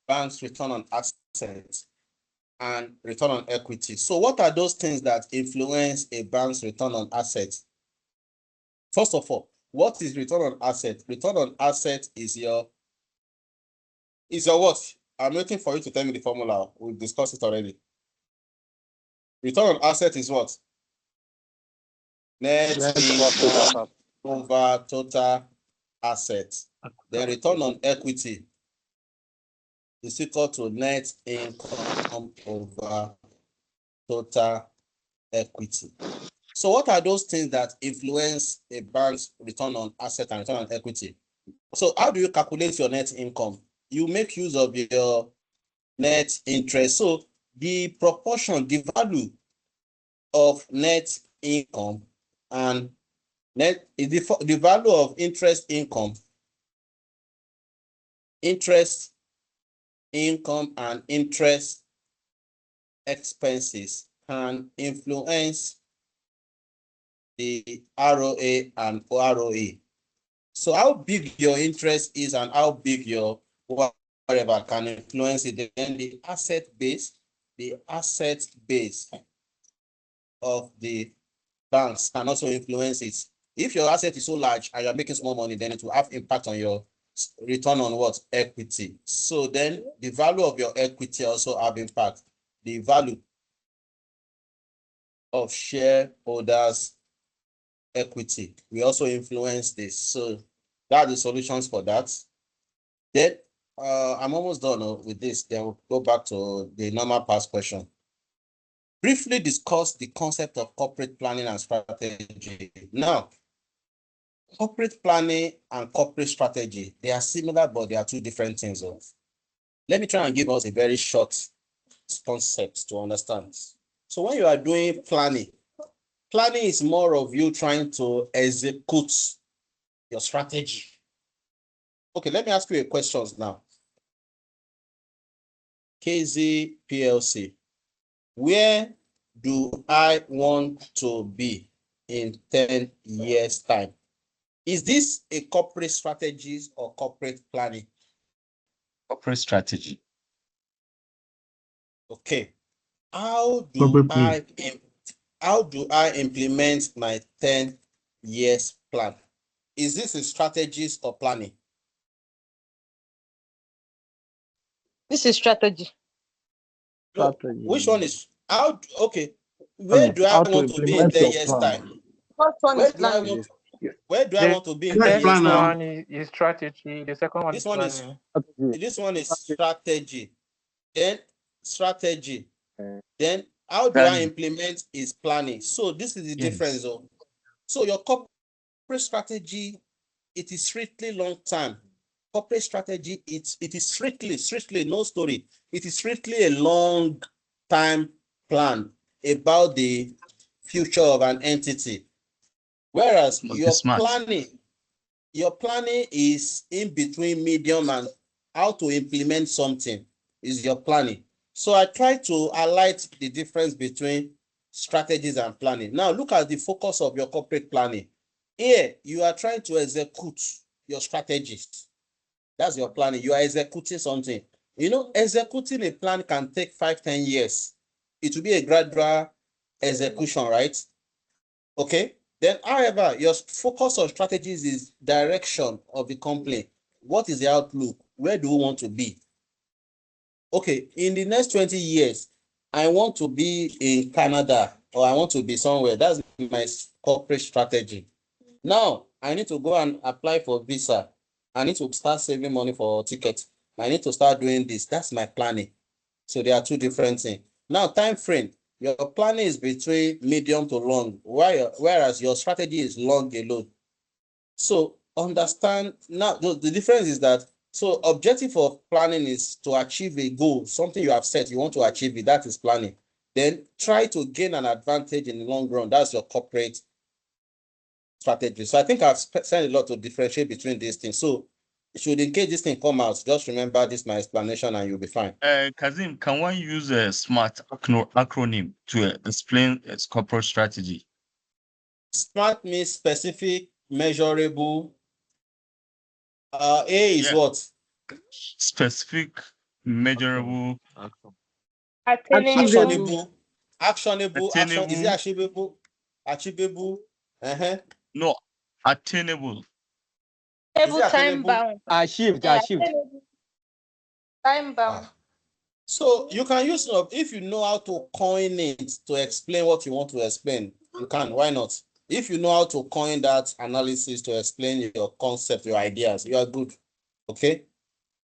banks' return on assets and return on equity? So what are those things that influence a bank's return on assets? First of all, what is return on asset? Return on asset is your what? I'm waiting for you to tell me the formula. We've discussed it already. Return on asset is what? Net income over total assets. Then return on equity is equal to net income over total equity. So what are those things that influence a bank's return on asset and return on equity? So how do you calculate your net income? You make use of your net interest. So the proportion, the value of net income and the value of interest income and interest expenses can influence the ROA and ROE. So how big your interest is and how big your whatever can influence it. Then the asset base of the banks can also influence it. If your asset is so large and you're making small money, then it will have impact on your return on what? Equity. So then the value of your equity also have impact. The value of shareholders' equity will also influence this. So that are the solutions for that. Then I'm almost done with this. Then we'll go back to the normal past question. Briefly discuss the concept of corporate planning and strategy. Now, corporate planning and corporate strategy, they are similar, but they are two different things. Let me try and give us a very short concept to understand. So when you are doing planning is more of you trying to execute your strategy. Okay, let me ask you a question now. KZ PLC, where do I want to be in 10 years' time? Is this a corporate strategy or corporate planning? Corporate strategy. Okay. How do I implement my 10 years plan? Is this a strategy or planning? This is strategy. No, which one is how? Okay, where do I want to be in 10 years' time? First one is planning. Where do I want to be in 10 First years' time? one is strategy. The second one This one is planning. this one is strategy. Then strategy. Then how do I implement is planning? So this is the difference. So your corporate strategy, it is strictly long term. Corporate strategy, it is strictly no story. It is strictly a long time plan about the future of an entity. Whereas your planning is in between medium and how to implement something is your planning. So I try to highlight the difference between strategies and planning. Now look at the focus of your corporate planning. Here, you are trying to execute your strategies. That's your planning. You are executing something. You know, executing a plan can take 5-10 years. It will be a gradual execution, right? Okay. Then, however, your focus on strategies is direction of the company. What is the outlook? Where do we want to be? Okay, in the next 20 years, I want to be in Canada or I want to be somewhere. That's my corporate strategy. Now, I need to go and apply for visa. I need to start saving money for tickets. I need to start doing this. That's my planning. So there are two different things. Now, time frame. Your planning is between medium to long, whereas your strategy is long alone. So understand now the difference is that so objective of planning is to achieve a goal, something you have set, you want to achieve it, that is planning. Then try to gain an advantage in the long run. That's your corporate strategy. So I think I've said a lot to differentiate between these things. So should in case this thing come out, just remember this my explanation and you'll be fine. Kazim, can one use a SMART acronym to explain its corporate strategy? SMART means specific, measurable. A is what? Specific, measurable, actionable. Action, is it achievable? Achievable. No, attainable. Time bound. Achieved. Time bound. So you can use if you know how to coin it to explain what you want to explain, you can. Why not? If you know how to coin that analysis to explain your concept, your ideas, you are good. Okay.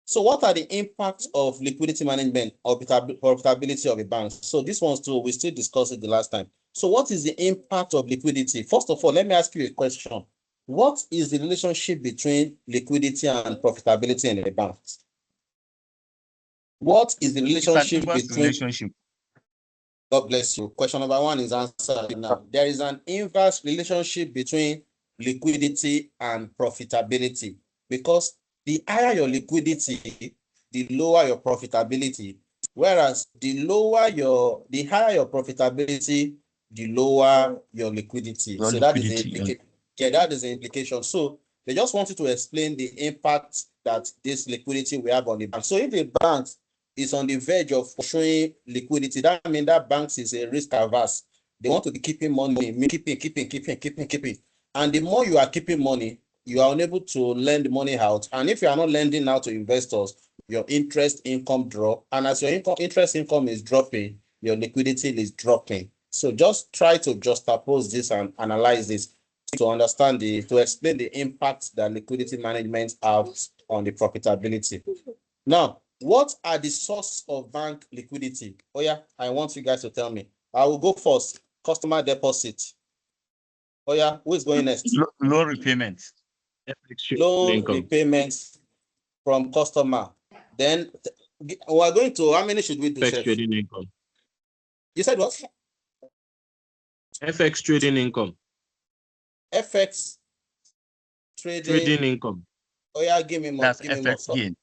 So what are the impacts of liquidity management or profitability of a bank? So this one's too, we still discussed it the last time. So what is the impact of liquidity? First of all, let me ask you a question. What is the relationship between liquidity and profitability in a bank? What is the relationship between... God bless you. Question number one is answered now. There is an inverse relationship between liquidity and profitability, because the higher your liquidity, the lower your profitability. Whereas the higher your profitability, the lower your liquidity. So that is the implication. Yeah, that is the implication. So they just wanted to explain the impact that this liquidity will have on the bank. So if the bank is on the verge of showing liquidity, that means that banks is a risk averse. They want to be keeping money, keeping. And the more you are keeping money, you are unable to lend money out. And if you are not lending out to investors, your interest income drop. And as your interest income is dropping, your liquidity is dropping. So just try to juxtapose this and analyze this to understand to explain the impact that liquidity management has on the profitability. Now, what are the source of bank liquidity? Oh yeah, I want you guys to tell me. I will go first. Customer deposit. Oh yeah, who is going next? Loan repayments. Loan repayments from customer. Then we are going to, how many should we do? FX trading income. You said what? FX trading income. FX trading income. Oh yeah, give me more. That's give me FX more.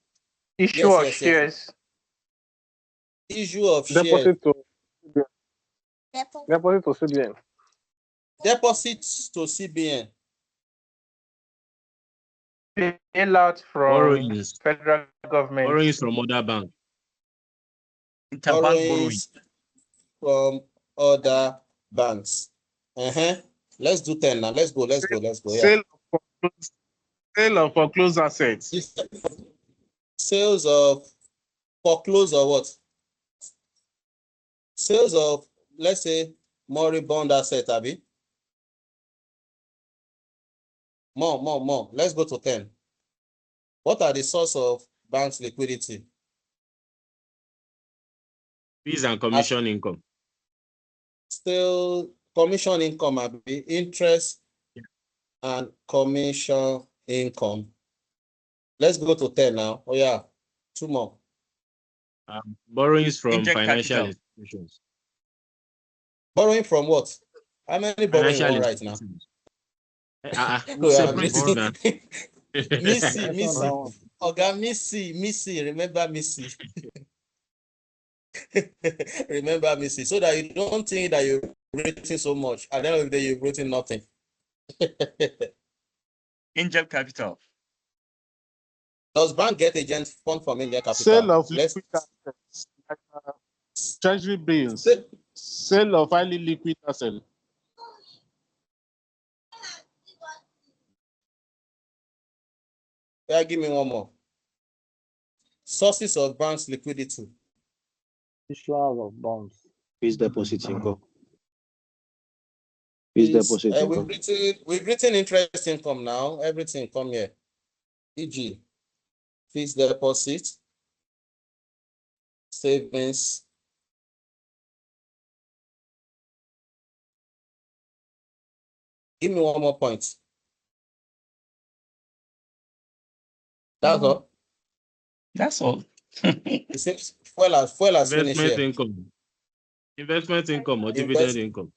Issue of shares. Issue of Deposit shares. Deposit to CBN. Deposits to CBN. Bailout from Borrowings. federal government. Borrowings from other banks. Interbank borrowing. Borrowings from other banks. Let's do 10 now. Let's go. Yeah. Sale of foreclosed assets. Sales of foreclosed or what? Sales of, let's say, moribund asset, Abi. More. Let's go to 10. What are the source of bank's liquidity? Fees and commission income. Still commission income, Abi. Interest and commission income. Let's go to 10 now. Oh yeah, 2 more. Borrowings from Inject financial capital. institutions. Borrowing from what? How many borrowing Financial you want right now? institutions. Missy. Oga Missy. Remember Missy. Remember Missy. So that you don't think that you're rating so much. At the end of the day, you're rating nothing. Angel capital. Does bank get agent fund from Angel capital? Sale of liquid assets, like, treasury bills. Sale of highly liquid assets. Yeah, give me one more. Sources of banks liquidity. Issuance of bonds. Fixed deposit income. Fixed deposit income. We've written interest income now. Everything come here. E.g., fixed deposit, savings. Give me one more point. That's all. That's all. It seems fuel has finished Investment here. income. Investment income or dividend income.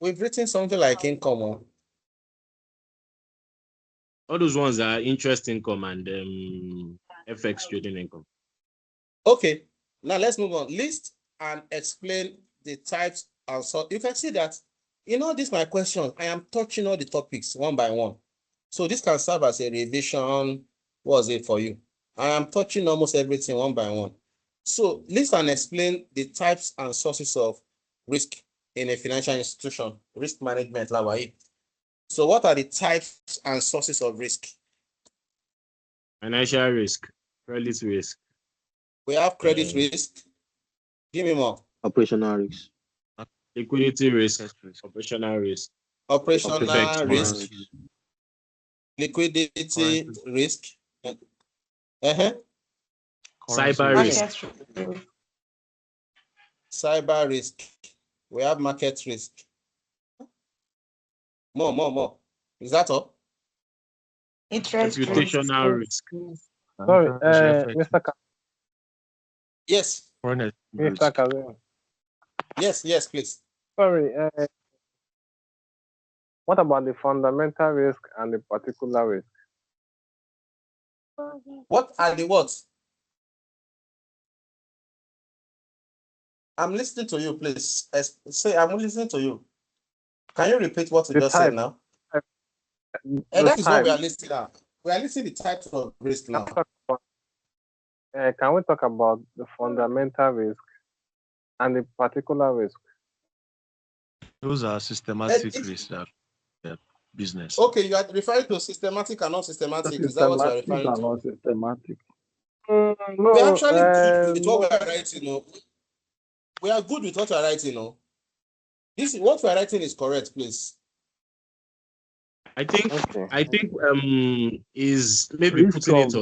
We've written something like income. All those ones are interest income and FX trading income. Okay, now let's move on. List and explain the types and so you can see that in all these my questions, I am touching all the topics one by one. So this can serve as a revision. What was it for you? I am touching almost everything one by one. So list and explain the types and sources of risk in a financial institution, risk management. So what are the types and sources of risk? Financial risk, credit risk. We have credit risk. Give me more. Operational risk. Liquidity risk, operational risk. Operational risk. Liquidity risk. Cyber risk. Cyber risk. We have market risk. More. Is that all? Reputational risk. Sorry, Mr. Yes. Mr. Kazeem. Yes, please. Sorry, what about the fundamental risk and the particular risk? What are the words? I'm listening to you, please. Say, I'm listening to you. Can you repeat what you just said now? And that is what we are listing now. We are listing the types of risk now. Can we talk about the fundamental risk and the particular risk? Those are systematic risks that business. Okay, you are referring to systematic and non-systematic. Is that what you are referring to? Non-systematic. No, we're actually good with what we are writing. We are good with what we are writing. This is what we are writing is correct, please. I think is maybe putting it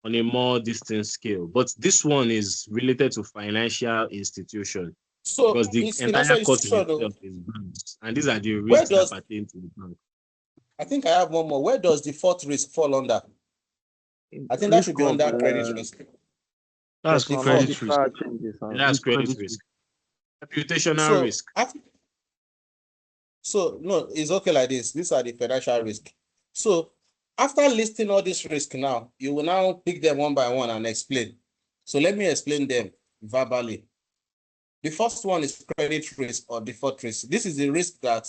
on a more distant scale, but this one is related to financial institution. So because the entire course itself is banks, and these are the risks that pertain to the bank. I think I have one more. Where does the fourth risk fall under? I think that should be under credit risk. That's credit risk. That's credit risk. Reputational risk. So no, it's okay like this. These are the financial risk. So after listing all these risks now, you will now pick them one by one and explain. So let me explain them verbally. The first one is credit risk or default risk. This is the risk that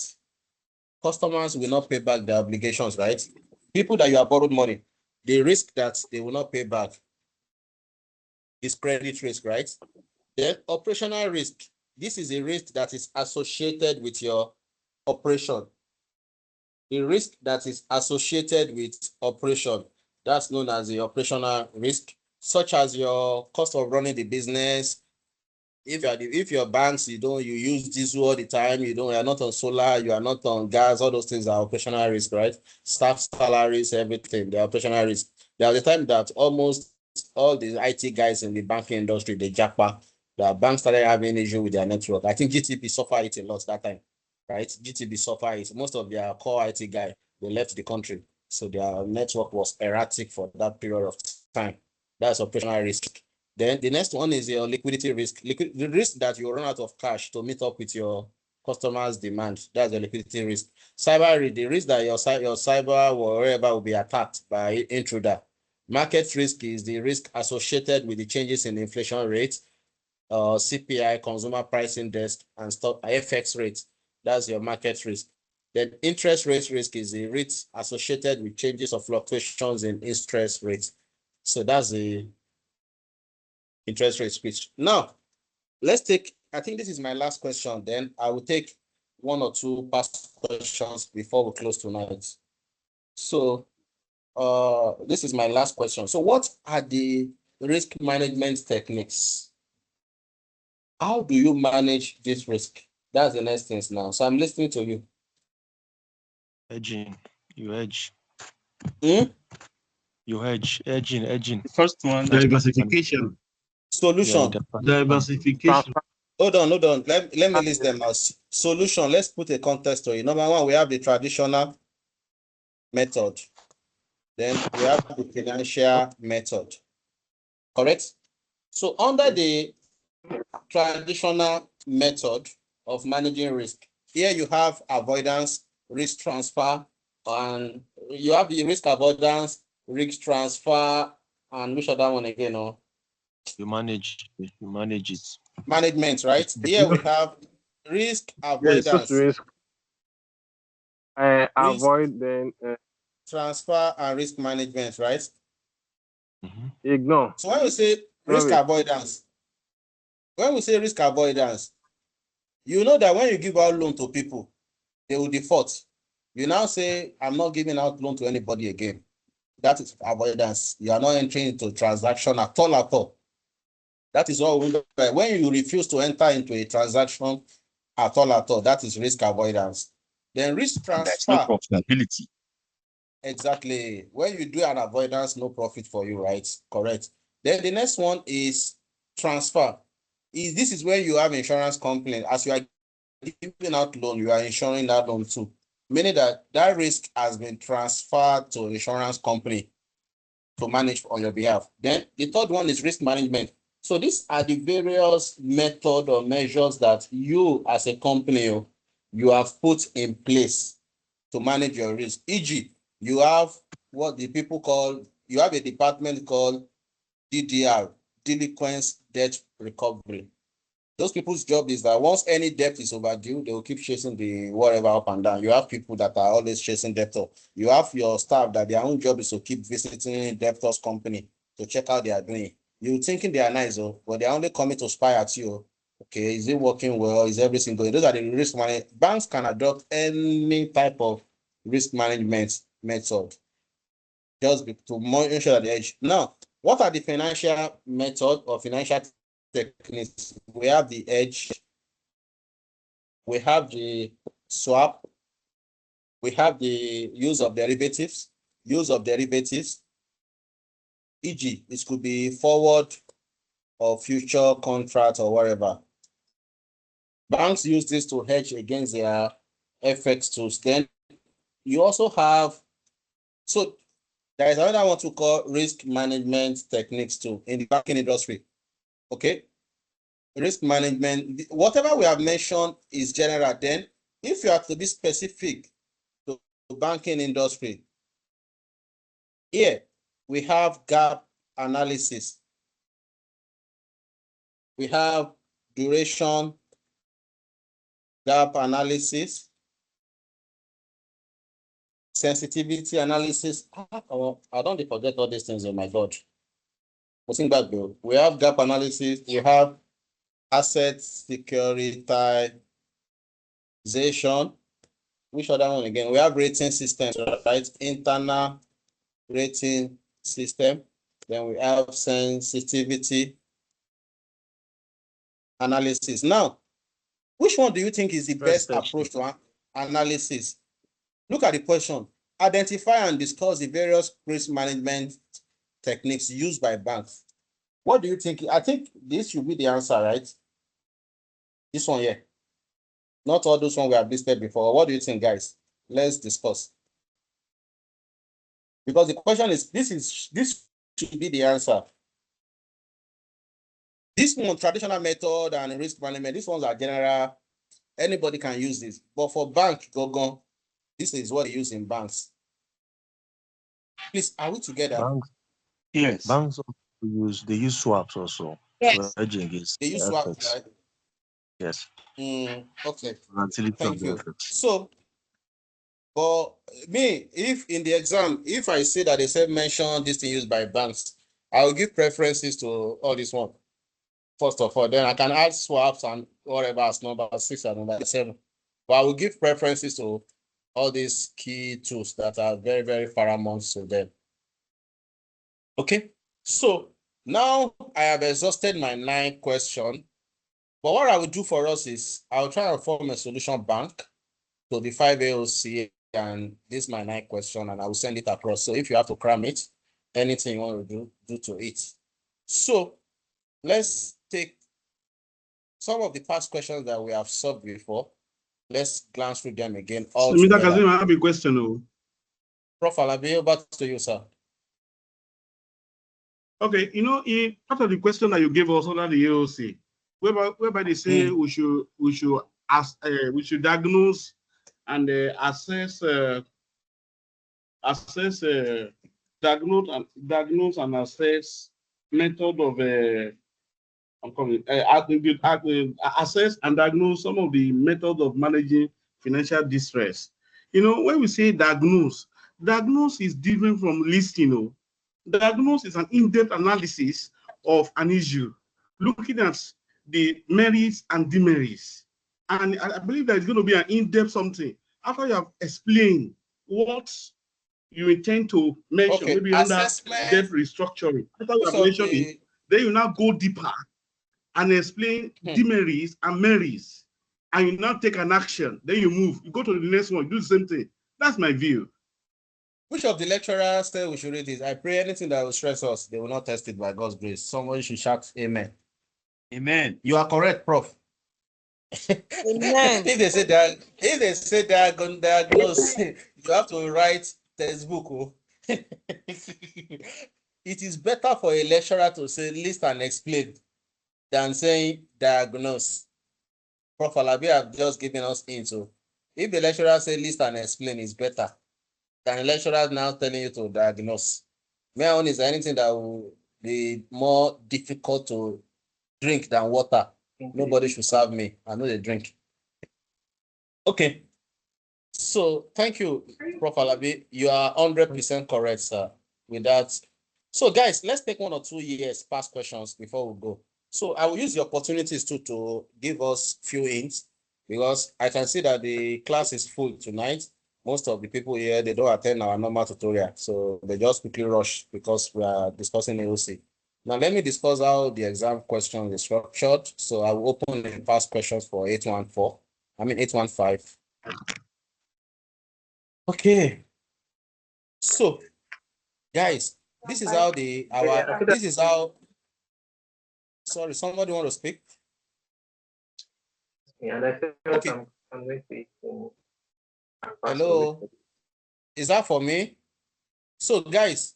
customers will not pay back their obligations, right? People that you have borrowed money, the risk that they will not pay back is credit risk, right? Then operational risk. This is a risk that is associated with your operation. The risk that is associated with operation, that's known as the operational risk, such as your cost of running the business. If your banks, you use diesel all the time, you are not on solar, you are not on gas, all those things are operational risk, right? Staff salaries, everything, they're operational risk. There was a time that almost all the IT guys in the banking industry, they jackpot, the banks started having issue with their network. I think GTB suffered it a lot that time, right? GTB suffered it. Most of their core IT guys, they left the country. So their network was erratic for that period of time. That's operational risk. Then the next one is your liquidity risk. The risk that you run out of cash to meet up with your customers' demand. That's the liquidity risk. Cyber risk, the risk that your cyber or wherever will be attacked by intruder. Market risk is the risk associated with the changes in inflation rate, CPI, consumer price index, and stock FX rate. That's your market risk. Then interest rate risk is the risk associated with changes or fluctuations in interest rates. So that's the interest rate switch. Now, let's take, I think this is my last question. Then I will take one or two past questions before we close tonight. So this is my last question. So what are the risk management techniques? How do you manage this risk? That's the next thing now. So I'm listening to you. Edging. You hedge. Hmm? You hedge. Edging. The first one. Diversification. Solution. Diversification. Hold on. Let me list them out. Solution. Let's put a context to it. Number one, we have the traditional method. Then we have the financial method. Correct? So under the traditional method of managing risk, here you have avoidance, risk transfer, and you have the risk avoidance, risk transfer, and which other one again? No? You manage it. Management, right? Here we have risk avoidance. Risk. Avoid then transfer and risk management, right? Ignore. So when we say risk avoidance, you know that when you give out loan to people, they will default. You now say, I'm not giving out loan to anybody again. That is avoidance. You are not entering into transaction at all. That is all. When you refuse to enter into a transaction at all, that is risk avoidance. Then risk transfer. That's no profitability. Exactly. When you do an avoidance, no profit for you, right? Correct. Then the next one is transfer. This is where you have insurance company. As you are giving out loan, you are insuring that loan too. Meaning that risk has been transferred to insurance company to manage on your behalf. Then the third one is risk management. So these are the various methods or measures that you as a company, you have put in place to manage your risk. E.g., you have what the people call, you have a department called DDR, Delinquency Debt Recovery. Those people's job is that once any debt is overdue, they will keep chasing the whatever up and down. You have people that are always chasing debtor. You have your staff that their own job is to keep visiting debtors company to check how they are doing. You thinking they are nice, but they are only coming to spy at you. Okay, is it working well? Is everything going? Those are the risk management. Banks can adopt any type of risk management method just to ensure the edge. Now, what are the financial method or financial techniques? We have the edge, we have the swap, we have the use of derivatives, e.g., it could be forward or future contract or whatever. Banks use this to hedge against their FX tools. Then you also have, so there is another one to call risk management techniques too in the banking industry. Okay, risk management, whatever we have mentioned is general. Then if you have to be specific to the banking industry, here we have gap analysis, we have duration gap analysis, sensitivity analysis. I don't forget all these things. Oh my God. We have gap analysis, we have asset securitization. Which other one again? We have rating systems, right? Internal rating system. Then we have sensitivity analysis. Now, which one do you think is the best approach to analysis? Look at the question. Identify and discuss the various risk management techniques used by banks. What do you think? I think this should be the answer, right? This one here. Not all those ones we have listed before. What do you think, guys? Let's discuss. Because the question is, this should be the answer. This one, traditional method and risk management, these ones are general. Anybody can use this. But for bank, this is what they use in banks. Please, are we together? Banks, yes. Banks they use swaps also. Yes. Hedging against they use swaps, right? Yes. Okay. Volatility Thank of the you. FX. So, but me, if in the exam, if I say that they said mention this thing used by banks, I will give preferences to all this one. First of all, then I can add swaps and whatever as number 6 and number 7. But I will give preferences to all these key tools that are very, very paramount to them. Okay, so now I have exhausted my 9 questions. But what I will do for us is I'll try and form a solution bank to the 5 AOC, and this is my 9 question, and I will send it across. So if you have to cram it, anything you want to do to it. So let's take some of the past questions that we have solved before. Let's glance through them again. All Mr. together. Kazim, I have a question. Oh. Prof. Alabi, back to you, sir. Okay, in part of the question that you gave us under the AOC, whereby they say we should diagnose and diagnose and assess method of assess and diagnose some of the methods of managing financial distress. When we say diagnose is different from listing. Diagnose is an in-depth analysis of an issue, looking at the merits and demerits. And I believe that it's going to be an in-depth something. After you have explained what you intend to mention, maybe under debt restructuring, after you have mentioned it, then you now go deeper and explain demerits and merits, and you now take an action. Then you move, you go to the next one, you do the same thing. That's my view. Which of the lecturers say we should read this? I pray anything that will stress us, they will not test it by God's grace. Somebody should shout amen. Amen. You are correct, Prof. Amen. If they say diagnose, you have to write textbook. Oh. It is better for a lecturer to say list and explain than saying diagnose. Prof. Alabi have just given us into. If the lecturer say list and explain, it's better than the lecturer now telling you to diagnose. My own is anything that will be more difficult to drink than water. Nobody should serve me. I know they drink. Okay. So thank you, Prof. Alabi. You are 100% correct, sir, with that. So guys, let's take 1 or 2 years past questions before we go. So I will use the opportunities to give us few hints, because I can see that the class is full tonight. Most of the people here, they don't attend our normal tutorial. So they just quickly rush because we are discussing AOC. Now, let me discuss how the exam question is structured. So I will open the past questions for 815. Okay. So, guys, this is how sorry, somebody want to speak? Yeah, and I feel okay. I'm going to Hello, is that for me? So, guys,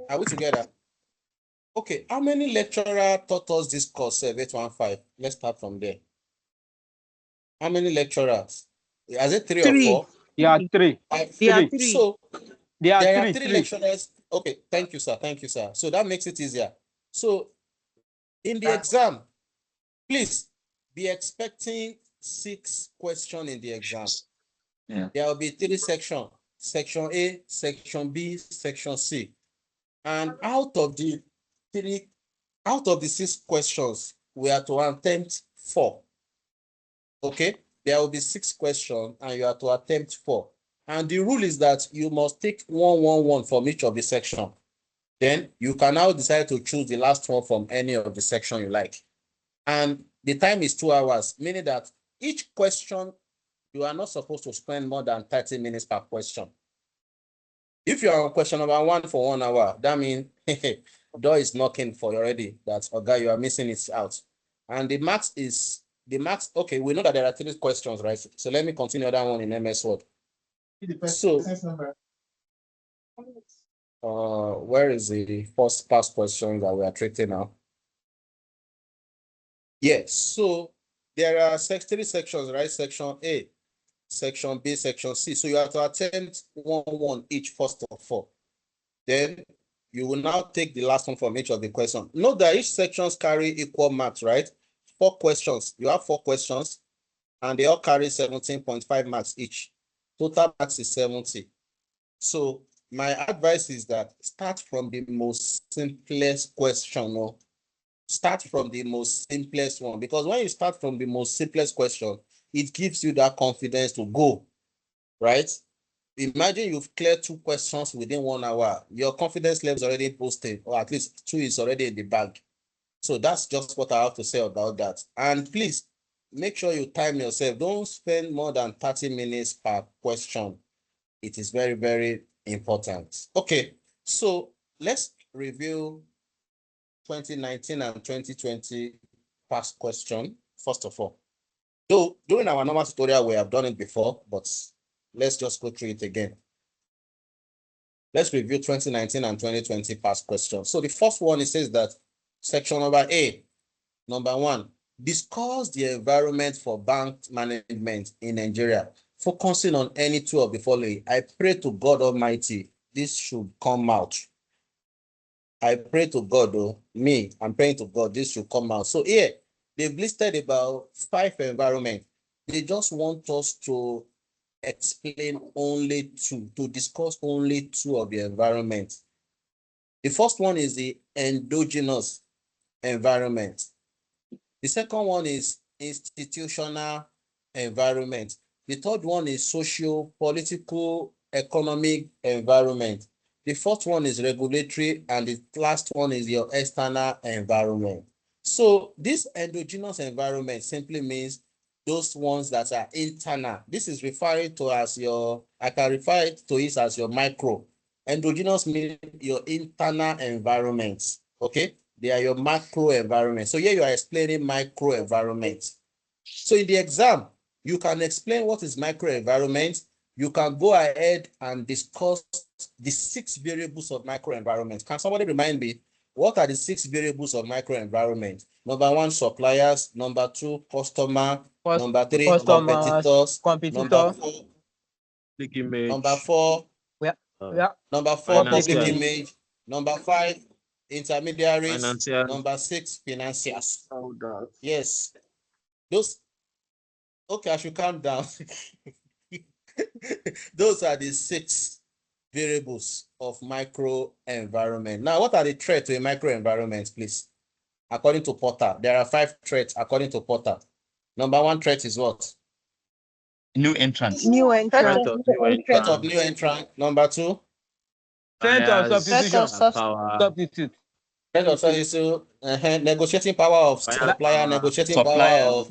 are we together? Okay, how many lecturer taught us this course, 815? Let's start from there. How many lecturers? Is it 3 or 4? Yeah, 3. So, there are 3 lecturers. Okay, thank you, sir. Thank you, sir. So that makes it easier. So, in the exam, please be expecting 6 questions in the exam. Yeah. There will be 3 sections: section A, section B, section C. And out of the 6 questions, we are to attempt 4. Okay, there will be 6 questions, and you are to attempt 4. And the rule is that you must take 1 from each of the section. Then you can now decide to choose the last one from any of the section you like. And the time is 2 hours, meaning that each question, you are not supposed to spend more than 30 minutes per question. If you are on question number 1 for 1 hour, that means door is knocking for you already. That's okay, you are missing it out. And the max, okay, we know that there are 3 questions, right? So let me continue that one in MS Word. So, where is the first past question that we are treating now? Yes, so there are 3 sections, right? Section A, section B, section C. So you have to attempt 1 each first of all. Then you will now take the last one from each of the questions. Note that each sections carry equal marks, right? 4 questions. You have 4 questions, and they all carry 17.5 marks each. Total marks is 70. So my advice is that start from the most simplest question. No? Start from the most simplest one, because when you start from the most simplest question, it gives you that confidence to go, right? Imagine you've cleared 2 questions within 1 hour. Your confidence level is already posted, or at least 2 is already in the bag. So that's just what I have to say about that. And please make sure you time yourself. Don't spend more than 30 minutes per question. It is very, very important. Okay, so let's review 2019 and 2020 past question, first of all. Though during our normal tutorial, we have done it before, but let's just go through it again. Let's review 2019 and 2020 past questions. So the first one, it says that section number A, number 1, discuss the environment for bank management in Nigeria, focusing on any two of the following. I pray to God Almighty, this should come out. I pray to God, I'm praying to God, this should come out. So here, they've listed about 5 environments. They just want us to explain only 2, to discuss only 2 of the environments. The first one is the endogenous environment. The second one is institutional environment. The third one is socio-political economic environment. The fourth one is regulatory, and the last one is your external environment. So this endogenous environment simply means those ones that are internal. This is referring to as your, I can refer to it as your micro. Endogenous means your internal environments, okay? They are your macro environment. So here you are explaining micro environment. So in the exam, you can explain what is micro environment. You can go ahead and discuss the 6 variables of micro environment. Can somebody remind me, what are the 6 variables of micro environment? Number 1, suppliers. Number 2, customer. Number 3, competitors. Number 4, public image. Number 4, Number 4, public image. Number 5, intermediaries. Financiers. Number 6, financiers. Yes. Those, okay, I should calm down. Those are the 6 variables of micro environment. Now, what are the threats to a micro environment, please? According to Porter, there are 5 threats according to Porter. Number 1 threat is what? New entrants. New entrant. Threat of new entrant. Number 2? Threat of substitution. Substitute. Threat of substitution. Negotiating power of supplier, negotiating power of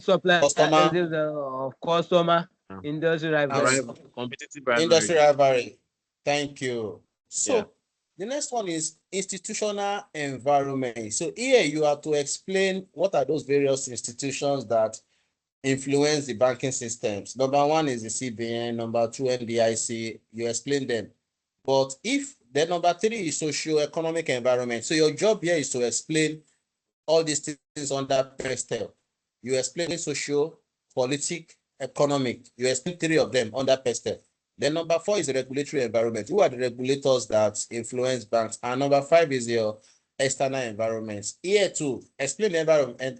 customer, industry rivalry. Competitive rivalry. Industry rivalry. Thank you. So the next one is institutional environment. So here you have to explain what are those various institutions that influence the banking systems. Number 1 is the CBN, number 2, NDIC. You explain them. But if the number 3 is socio-economic environment, so your job here is to explain all these things under PESTEL. You explain socio, politic, economic. You explain 3 of them under PESTEL. Then number 4 is the regulatory environment. Who are the regulators that influence banks? And number 5 is your external environments. Here too, explain the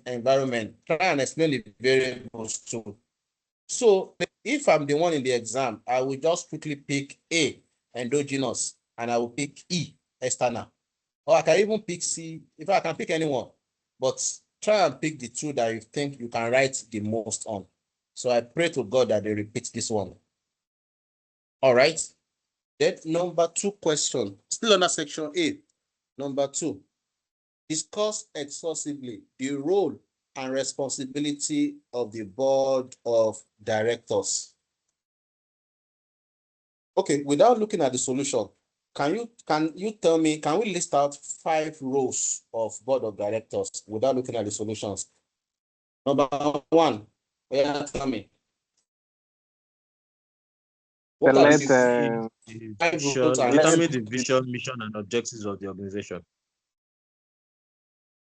environment. Try and explain the variables too. So if I'm the one in the exam, I will just quickly pick A, endogenous, and I will pick E, external. Or I can even pick C, if I can pick anyone. But try and pick the 2 that you think you can write the most on. So I pray to God that they repeat this one. All right. Then number 2 question, still under section A. Number 2, discuss exhaustively the role and responsibility of the board of directors. Okay, without looking at the solution, can you tell me, can we list out 5 roles of board of directors without looking at the solutions? Number 1, tell me. Determine the vision, mission, and objectives of the organization.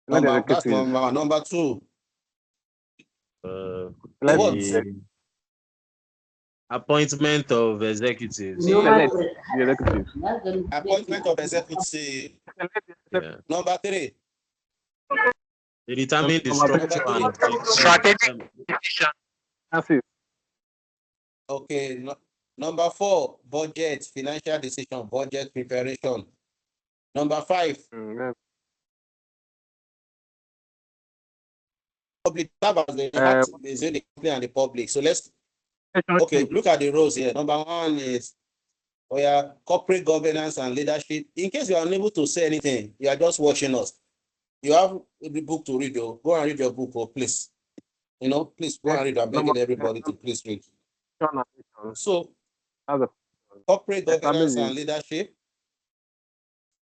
That's number 2. Appointment of executives. Appointment of executives. Number 3. They determine the structure and strategic decision. Okay. Number 4, budget, financial decision, budget preparation. Number 5. Public is in the company and the public. So let's look at the roles here. Number 1 is or yeah, corporate governance and leadership. In case you are unable to say anything, you are just watching us. You have the book to read, go and read your book, please. Please go and read. I'm begging everybody to please read. So, corporate governance and leadership,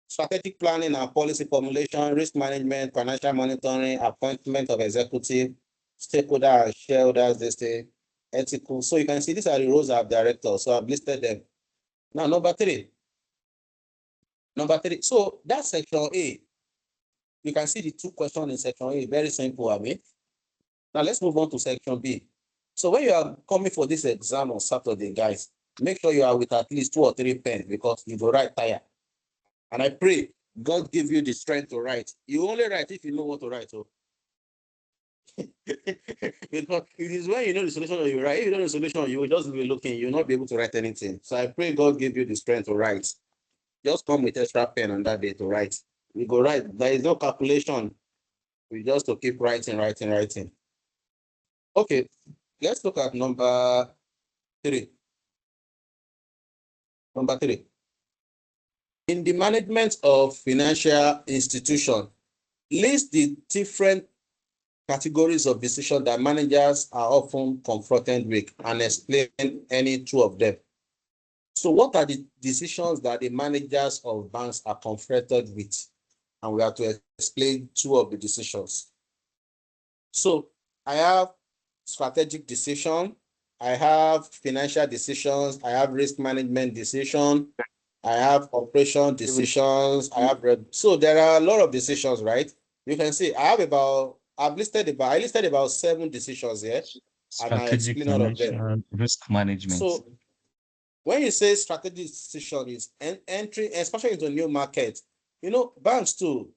strategic planning and policy formulation, risk management, financial monitoring, appointment of executive, stakeholder and shareholders, ethical. So you can see these are the roles of directors. So I've listed them. Now, number three. So that's section A. You can see the two questions in section A. Very simple, Now let's move on to section B. So when you are coming for this exam on Saturday, guys, make sure you are with at least 2 or 3 pens because you will write tired. And I pray God give you the strength to write. You only write if you know what to write. Because it is when you know the solution you write. If you don't know the solution, you will just be looking, you will not be able to write anything. So I pray God give you the strength to write. Just come with extra pen on that day to write. We go write. There is no calculation. We just to keep writing. Okay, let's look at number 3. Number 3. In the management of financial institution, list the different categories of decisions that managers are often confronted with and explain any 2 of them. So what are the decisions that the managers of banks are confronted with? And we have to explain 2 of the decisions. So I have strategic decision, I have financial decisions, I have risk management decision, I have operation decisions, I there are a lot of decisions, right? You can see I listed about 7 decisions here. Strategic, and I all of them. Risk management. So when you say strategic decision is entry, especially into new market, banks too,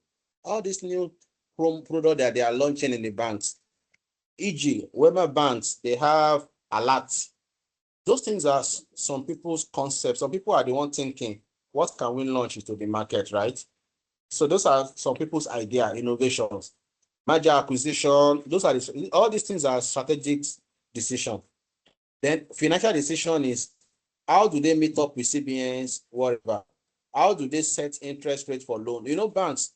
all these new product that they are launching in the banks, e.g., Weber banks, they have alerts. Those things are some people's concepts. Some people are the one thinking, what can we launch into the market, right? So those are some people's idea, innovations. Merger acquisition, all these things are strategic decision. Then financial decision is how do they meet up with CBNs, whatever? How do they set interest rate for loan? Banks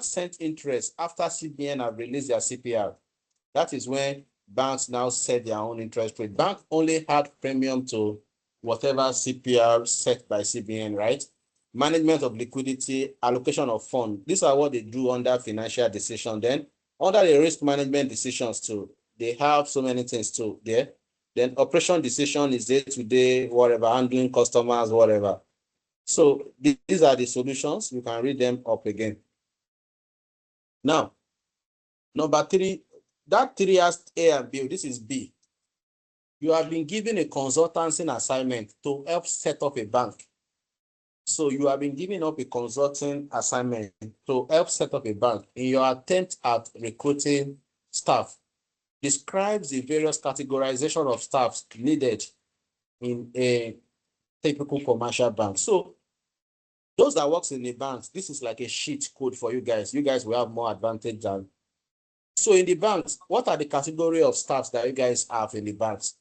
set interest after CBN have released their CPR. That is when banks now set their own interest rate. Bank only had premium to whatever CPR set by CBN, right? Management of liquidity, allocation of funds. These are what they do under financial decision. Then under the risk management decisions too, they have so many things too there. Then operation decision is day-to-day, whatever, handling customers, whatever. So these are the solutions. You can read them up again. Now, number 3, that 3 has A and B. This is B. You have been given a consultancy assignment to help set up a bank. So you have been given up a consulting assignment to help set up a bank. In your attempt at recruiting staff, describes the various categorization of staff needed in a typical commercial bank. So those that works in the banks, this is like a cheat code for you guys. You guys will have more advantage than. So in the banks, what are the category of staffs that you guys have in the banks?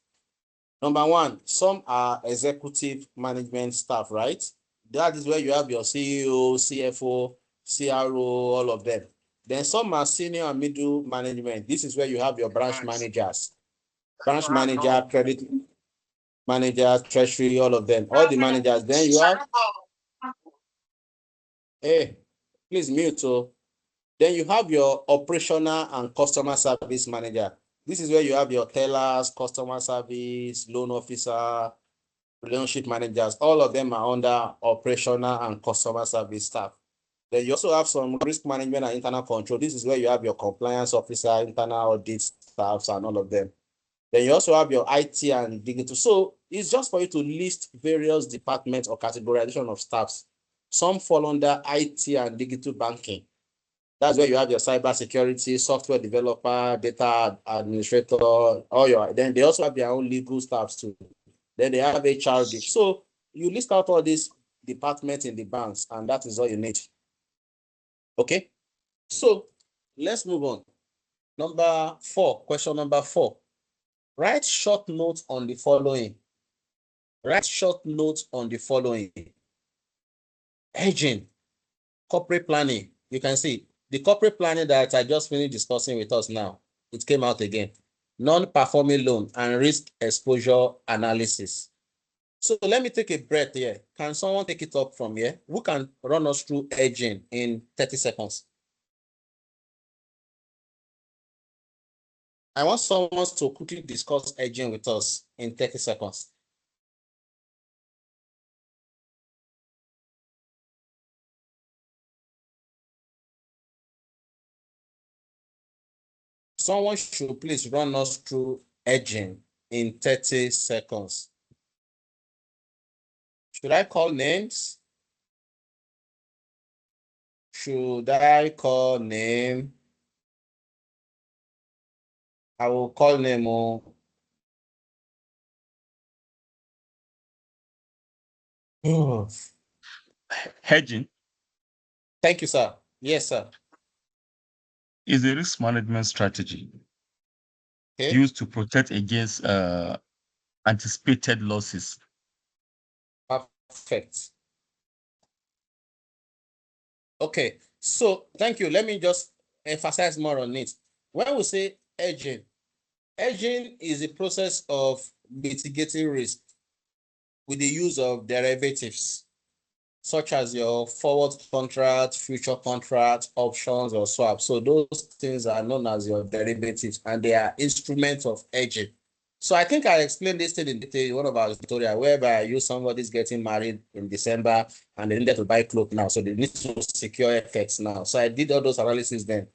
Number 1, some are executive management staff, right? That is where you have your CEO, CFO, CRO, all of them. Then some are senior and middle management. This is where you have your branch managers. Branch manager, credit manager, treasury, all of them. All the managers. Then you have... Hey, please mute. Then you have your operational and customer service manager. This is where you have your tellers, customer service, loan officer, relationship managers. All of them are under operational and customer service staff. Then you also have some risk management and internal control. This is where you have your compliance officer, internal audit staffs, and all of them. Then you also have your IT and digital. So it's just for you to list various departments or categorization of staffs. Some fall under IT and digital banking. That's where you have your cyber security, software developer, data administrator, then they also have their own legal staffs too. Then they have HR. So you list out all these departments in the banks, and that is all you need. Okay, so let's move on. Question number 4. Write short notes on the following. Write short notes on the following. Hedging, corporate planning. You can see the corporate planning that I just finished discussing with us now. It came out again. Non-performing loan and risk exposure analysis. So let me take a breath here. Can someone take it up from here? Who can run us through hedging in 30 seconds? I want someone to quickly discuss hedging with us in 30 seconds. Someone should please run us through hedging in 30 seconds. Should I call names? Should I call name? I will call name. Hedging Thank you, sir. Yes, sir. is a risk management strategy used to protect against anticipated losses. Perfect. Okay, so thank you. Let me just emphasize more on it. When we say hedging, hedging is a process of mitigating risk with the use of derivatives, such as your forward contract, future contract, options, or swaps. So those things are known as your derivatives, and they are instruments of hedging. So I think I explained this thing in detail in one of our tutorials, whereby I use somebody's getting married in December and they needed to buy clothes now. So they need to secure effects now. So I did all those analysis then.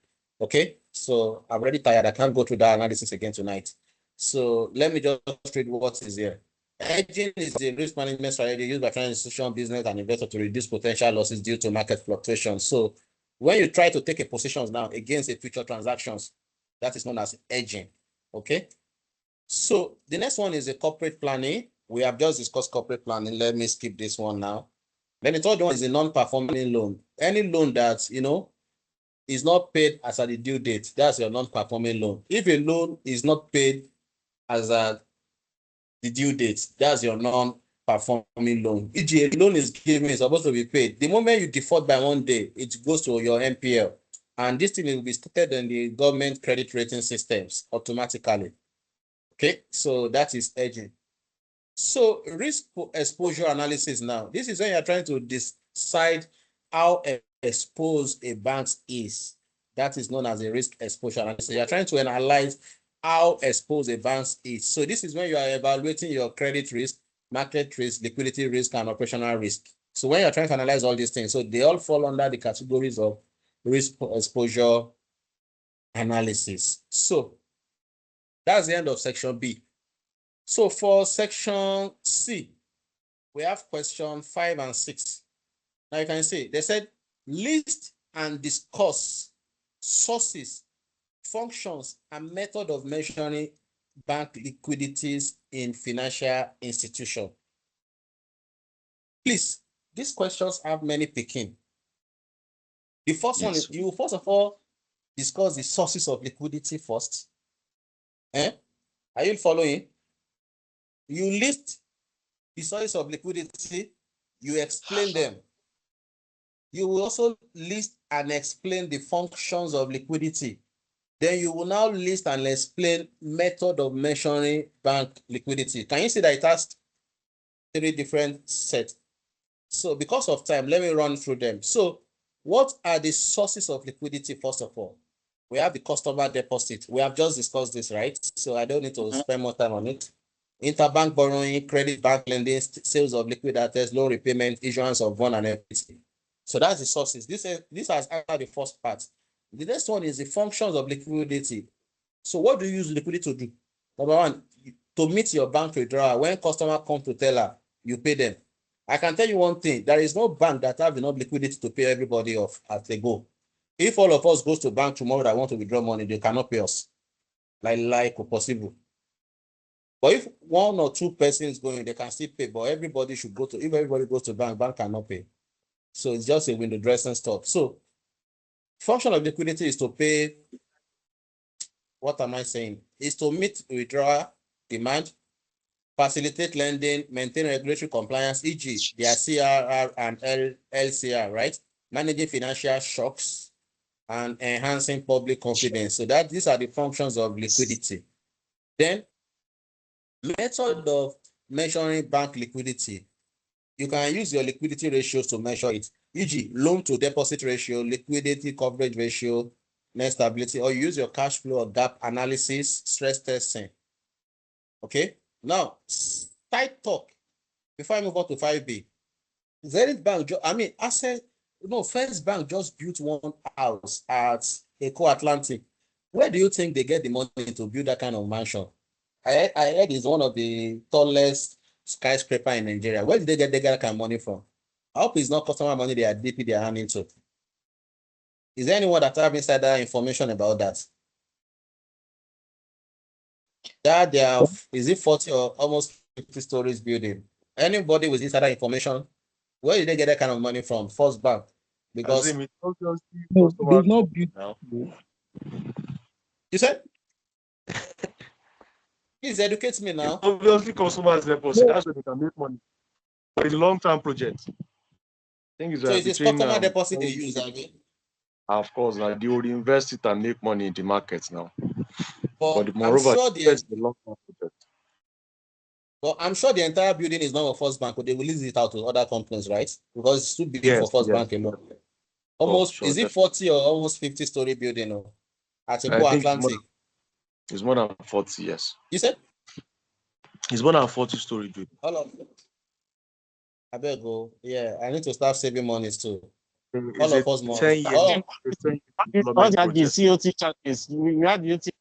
Okay. So I'm already tired. I can't go through that analysis again tonight. So let me just read what is here. Hedging is a risk management strategy used by financial institution, business, and investors to reduce potential losses due to market fluctuations. So when you try to take a position now against a future transactions, that is known as hedging. Okay. So the next one is a corporate planning. We have just discussed corporate planning. Let me skip this one now. Then the third one is a non-performing loan. Any loan that, is not paid as at the due date, that's your non-performing loan. If a loan is not paid as at the due date, that's your non-performing loan. E.g., a loan is given, it's supposed to be paid. The moment you default by one day, it goes to your NPL. And this thing will be stated in the government credit rating systems automatically. Okay, so that is hedging. So risk exposure analysis now. This is when you're trying to decide how exposed a bank is. That is known as a risk exposure analysis. You're trying to analyze how exposed a bank is. So this is when you are evaluating your credit risk, market risk, liquidity risk, and operational risk. So when you're trying to analyze all these things, so they all fall under the categories of risk exposure analysis. So that's the end of section B. So for section C, we have question 5 and 6. Now you can see, they said, list and discuss sources, functions, and method of measuring bank liquidities in financial institution. Please, these questions have many picking. The first one is, you first of all discuss the sources of liquidity first. Are you following? You list the sources of liquidity, you explain them. You will also list and explain the functions of liquidity. Then you will now list and explain method of measuring bank liquidity. Can you see that it has 3 different sets? So because of time, let me run through them. So what are the sources of liquidity, first of all? We have the customer deposit. We have just discussed this, right? So I don't need to spend more time on it. Interbank borrowing, credit bank lending, sales of liquid assets, loan repayment, issuance of bond and equity. So that's the sources. This has answered the first part. The next one is the functions of liquidity. So what do you use liquidity to do? Number one, to meet your bank withdrawal. When customer comes to teller, you pay them. I can tell you one thing, there is no bank that have enough liquidity to pay everybody off as they go. If all of us goes to bank tomorrow that want to withdraw money, they cannot pay us. Like possible. But if 1 or 2 persons going, they can still pay. But everybody should go to, if everybody goes to bank cannot pay. So it's just a window dressing stuff. So function of liquidity is to pay, what am I saying? Is to meet withdrawal demand, facilitate lending, maintain regulatory compliance, e.g., their CRR and LCR, right? Managing financial shocks and enhancing public confidence. So that these are the functions of liquidity. Then, method of measuring bank liquidity. You can use your liquidity ratios to measure it, e.g., loan to deposit ratio, liquidity coverage ratio, net stability, or use your cash flow or gap analysis, stress testing. Okay, now, tight talk before I move on to 5B. Zenith Bank, First Bank just built one house at Eco Atlantic. Where do you think they get the money to build that kind of mansion? I heard it's one of the tallest skyscraper in Nigeria. Where did they get that kind of money from? I hope it's not customer money they are dipping their hand into. Is there anyone that have insider information about that? That they have, is it 40 or almost 50 stories building? Anybody with insider information? Where did they get that kind of money from? First Bank. Because Azim, it's obviously No, customer they've not built. now. you said? Please educate me now. Obviously, customers deposit. That's where they can make money. But it's a long-term project. I think it's So is this between customer deposit they use again? of course, now they would invest it and make money in the market now. But But moreover, I'm sure it's a long-term project. But I'm sure the entire building is not a First Bank, but they will lease it out to other companies, right? Because it's too big for Yes, First yes. Bank alone. Almost, sure, is it 40 or almost 50-story building at I Eco think Atlantic? it's more than 40, yes. You said? It's more than 40-story building. All of it. I better go. Yeah, I need to start saving money too. All of us must. 10-year All All that the project. COT charges. We had the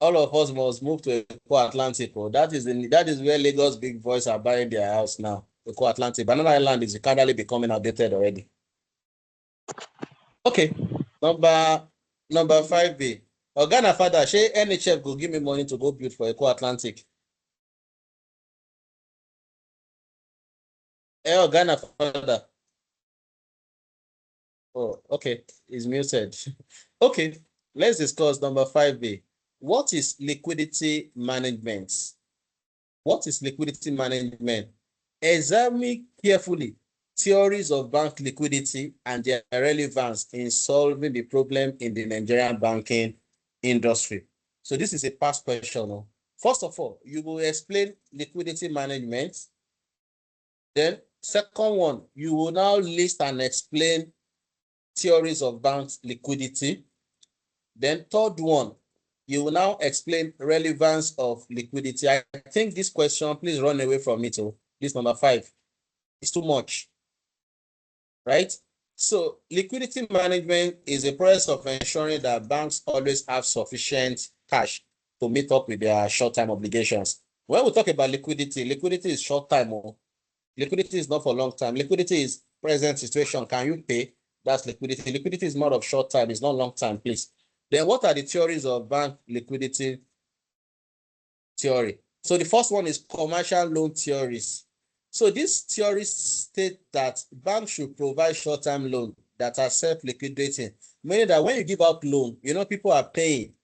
all of us must move to Eco Atlantic. That is where Lagos big boys are buying their house now. Eco Atlantic. Banana Island is currently becoming outdated already. Okay, number 5B. Organa father, shey NHF go give me money to go build for Eco Atlantic. Organa father. Oh, okay, he's muted. Okay, let's discuss number 5B. What is liquidity management? What is liquidity management? Examine carefully theories of bank liquidity and their relevance in solving the problem in the Nigerian banking industry. So this is a past question. First of all, you will explain liquidity management. Then second one, you will now list and explain theories of bank liquidity. Then third one, you will now explain relevance of liquidity. I think this question, please run away from it. This number 5 is too much, right? So liquidity management is a process of ensuring that banks always have sufficient cash to meet up with their short-term obligations. When we talk about liquidity, liquidity is short-term. Liquidity is not for long time. Liquidity is present situation. Can you pay? That's liquidity. Liquidity is more of short time. It's not long time, please. Then what are the theories of bank liquidity theory? So the first one is commercial loan theories. So these theories state that banks should provide short-term loans that are self-liquidating, meaning that when you give out loan, people are paying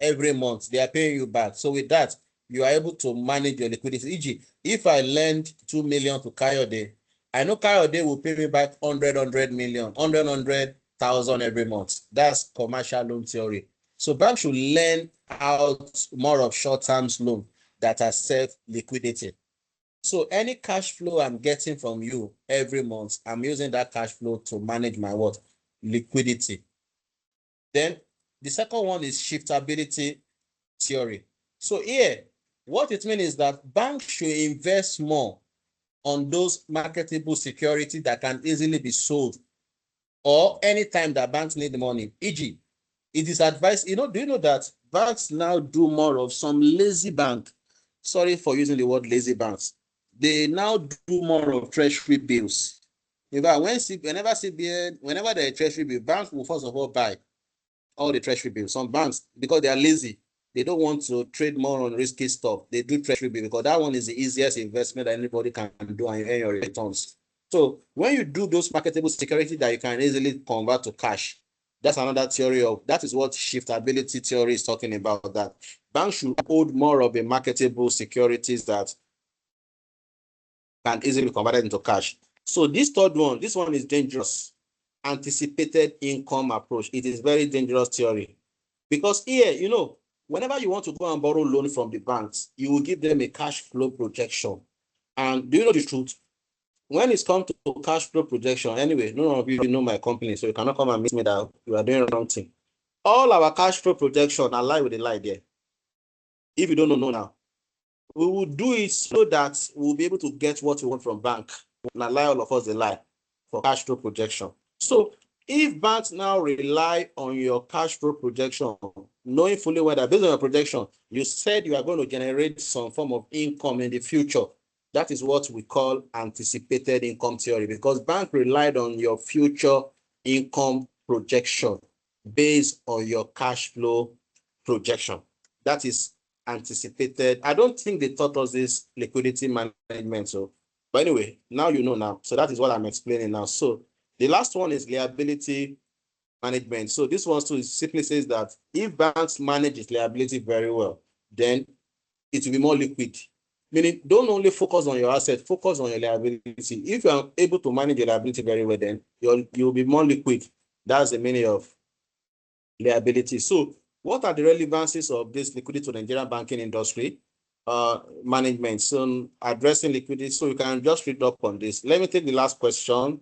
every month. They are paying you back. So with that, you are able to manage your liquidity. E.g., if I lend 2 million to Kayode, I know Kayode will pay me back 100 million, 100,000 every month. That's commercial loan theory. So banks should lend out more of short-term loans that are self-liquidated. So any cash flow I'm getting from you every month, I'm using that cash flow to manage my what? Liquidity. Then the second one is shiftability theory. So here, what it means is that banks should invest more on those marketable securities that can easily be sold, or anytime that banks need the money. E.g., it is advised, do you know that banks now do more of some lazy bank? Sorry for using the word lazy banks. They now do more of treasury bills. In fact, whenever there are treasury bill, banks will first of all buy all the treasury bills. Some banks, because they are lazy, they don't want to trade more on risky stuff. They do treasury bill because that one is the easiest investment that anybody can do and earn your returns. So when you do those marketable securities that you can easily convert to cash, That's another theory of, that is what shiftability theory is talking about, that banks should hold more of a marketable securities that can easily be converted into cash. So this third one, this one is dangerous. Anticipated income approach. It is very dangerous theory. Because here, you know, whenever you want to go and borrow loan from the banks, you will give them a cash flow projection. And do you know the truth? When it's come to cash flow projection, anyway, none of you know my company, so you cannot come and meet me that you are doing the wrong thing. All our cash flow projection are lie with a lie there. If you don't know now, we will do it so that we'll be able to get what we want from bank. And lie all of us a lie for cash flow projection. So if banks now rely on your cash flow projection, knowing fully well that based on your projection, you said you are going to generate some form of income in the future. That is what we call anticipated income theory, because bank relied on your future income projection based on your cash flow projection. That is anticipated. I don't think they taught us this liquidity management. So, but anyway, now you know now. So that is what I'm explaining now. So the last one is liability management. So this one too simply says that if banks manage its liability very well, then it will be more liquid. Meaning, don't only focus on your asset, focus on your liability. If you are able to manage your liability very well, then you'll be more liquid. That's the meaning of liability. So what are the relevances of this liquidity to the Nigerian banking industry management? So addressing liquidity, so you can just read up on this. Let me take the last question.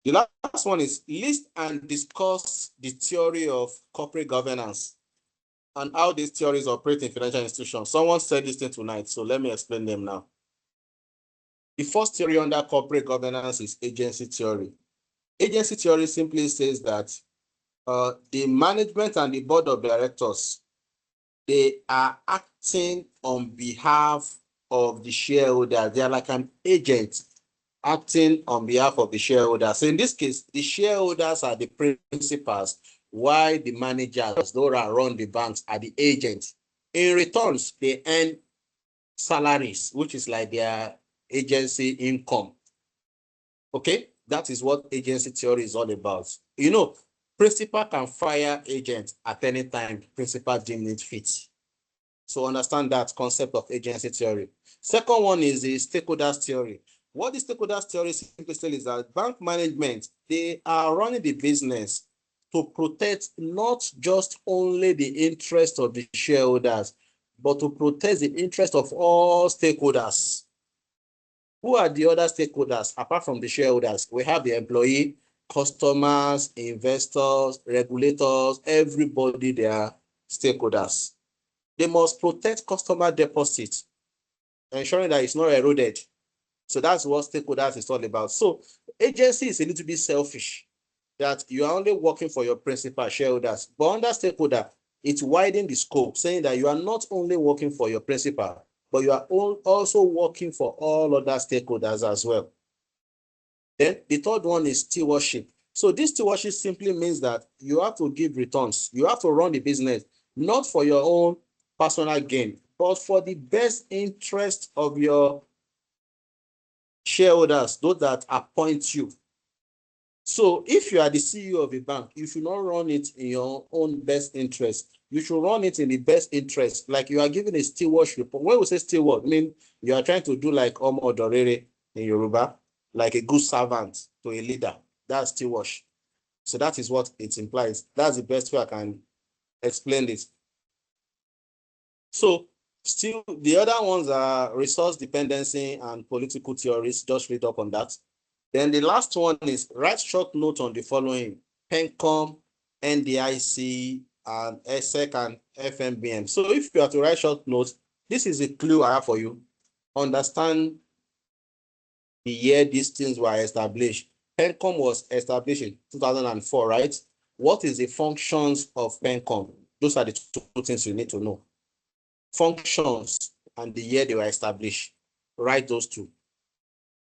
The last one is list and discuss the theory of corporate governance and how these theories operate in financial institutions. Someone said this thing tonight, so let me explain them now. The first theory under corporate governance is agency theory. Agency theory simply says that the management and the board of directors, they are acting on behalf of the shareholder. They are like an agent acting on behalf of the shareholders. So in this case, the shareholders are the principals, while the managers, those that run the banks, are the agents. In returns, they earn salaries, which is like their agency income. Okay, that is what agency theory is all about. You know, principal can fire agent at any time, principal deem it fit. So understand that concept of agency theory. Second one is the stakeholders theory. What the stakeholders theory simply says is that bank management, they are running the business to protect not just only the interest of the shareholders, but to protect the interest of all stakeholders. Who are the other stakeholders apart from the shareholders? We have the employee, customers, investors, regulators, everybody, they are stakeholders. They must protect customer deposits, ensuring that it's not eroded. So that's what stakeholders is all about. So agency is a little bit selfish, that you are only working for your principal shareholders. But under stakeholder, it's widening the scope, saying that you are not only working for your principal, but you are also working for all other stakeholders as well. Then the third one is stewardship. So this stewardship simply means that you have to give returns. You have to run the business, not for your own personal gain, but for the best interest of your shareholders, those that appoint you. So if you are the CEO of a bank, you should not run it in your own best interest. You should run it in the best interest. Like you are giving a stewardship. When we say steward, I mean you are trying to do like Omo Dorere in Yoruba, like a good servant to a leader. That's stewardship. So that is what it implies. That's the best way I can explain this. So still, the other ones are resource dependency and political theories. Just read up on that. Then the last one is write short note on the following: PENCOM, NDIC, and ESSEC and FMBM. So if you have to write short notes, this is a clue I have for you. Understand the year these things were established. PENCOM was established in 2004, right? What is the functions of PENCOM? Those are the two things you need to know. Functions and the year they were established. Write those two.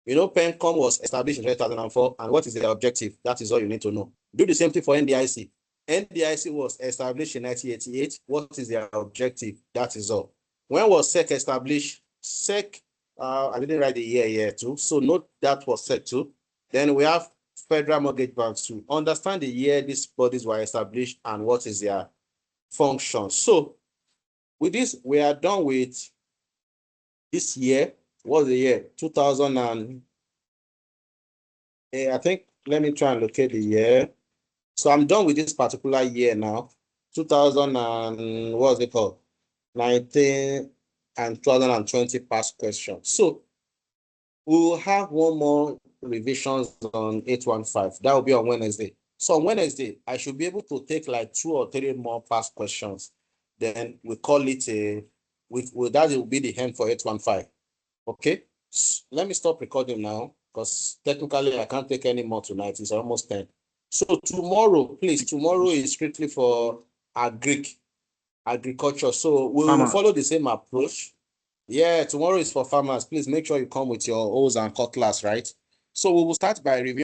You know, PENCOM was established in 2004, and what is their objective? That is all you need to know. Do the same thing for NDIC. NDIC was established in 1988. What is their objective? That is all. When was SEC established? SEC, I didn't write the year too, so note that was SEC too. Then we have federal mortgage banks to understand the year these bodies were established and what is their function. So with this, we are done with this year. What's the year? 2000 and I think, let me try and locate the year. So I'm done with this particular year now. 2000 and what's it called? 19 and 2020 past questions. So we'll have one more revisions on 815. That will be on Wednesday. So on Wednesday, I should be able to take like 2 or 3 more past questions. Then we call it that will be the end for 815. Okay. Let me stop recording now because technically I can't take any more tonight. It's almost 10. So tomorrow, please, tomorrow is strictly for agriculture. So we will follow the same approach. Yeah, tomorrow is for farmers. Please make sure you come with your hoes and cutlass, right? So we will start by reviewing.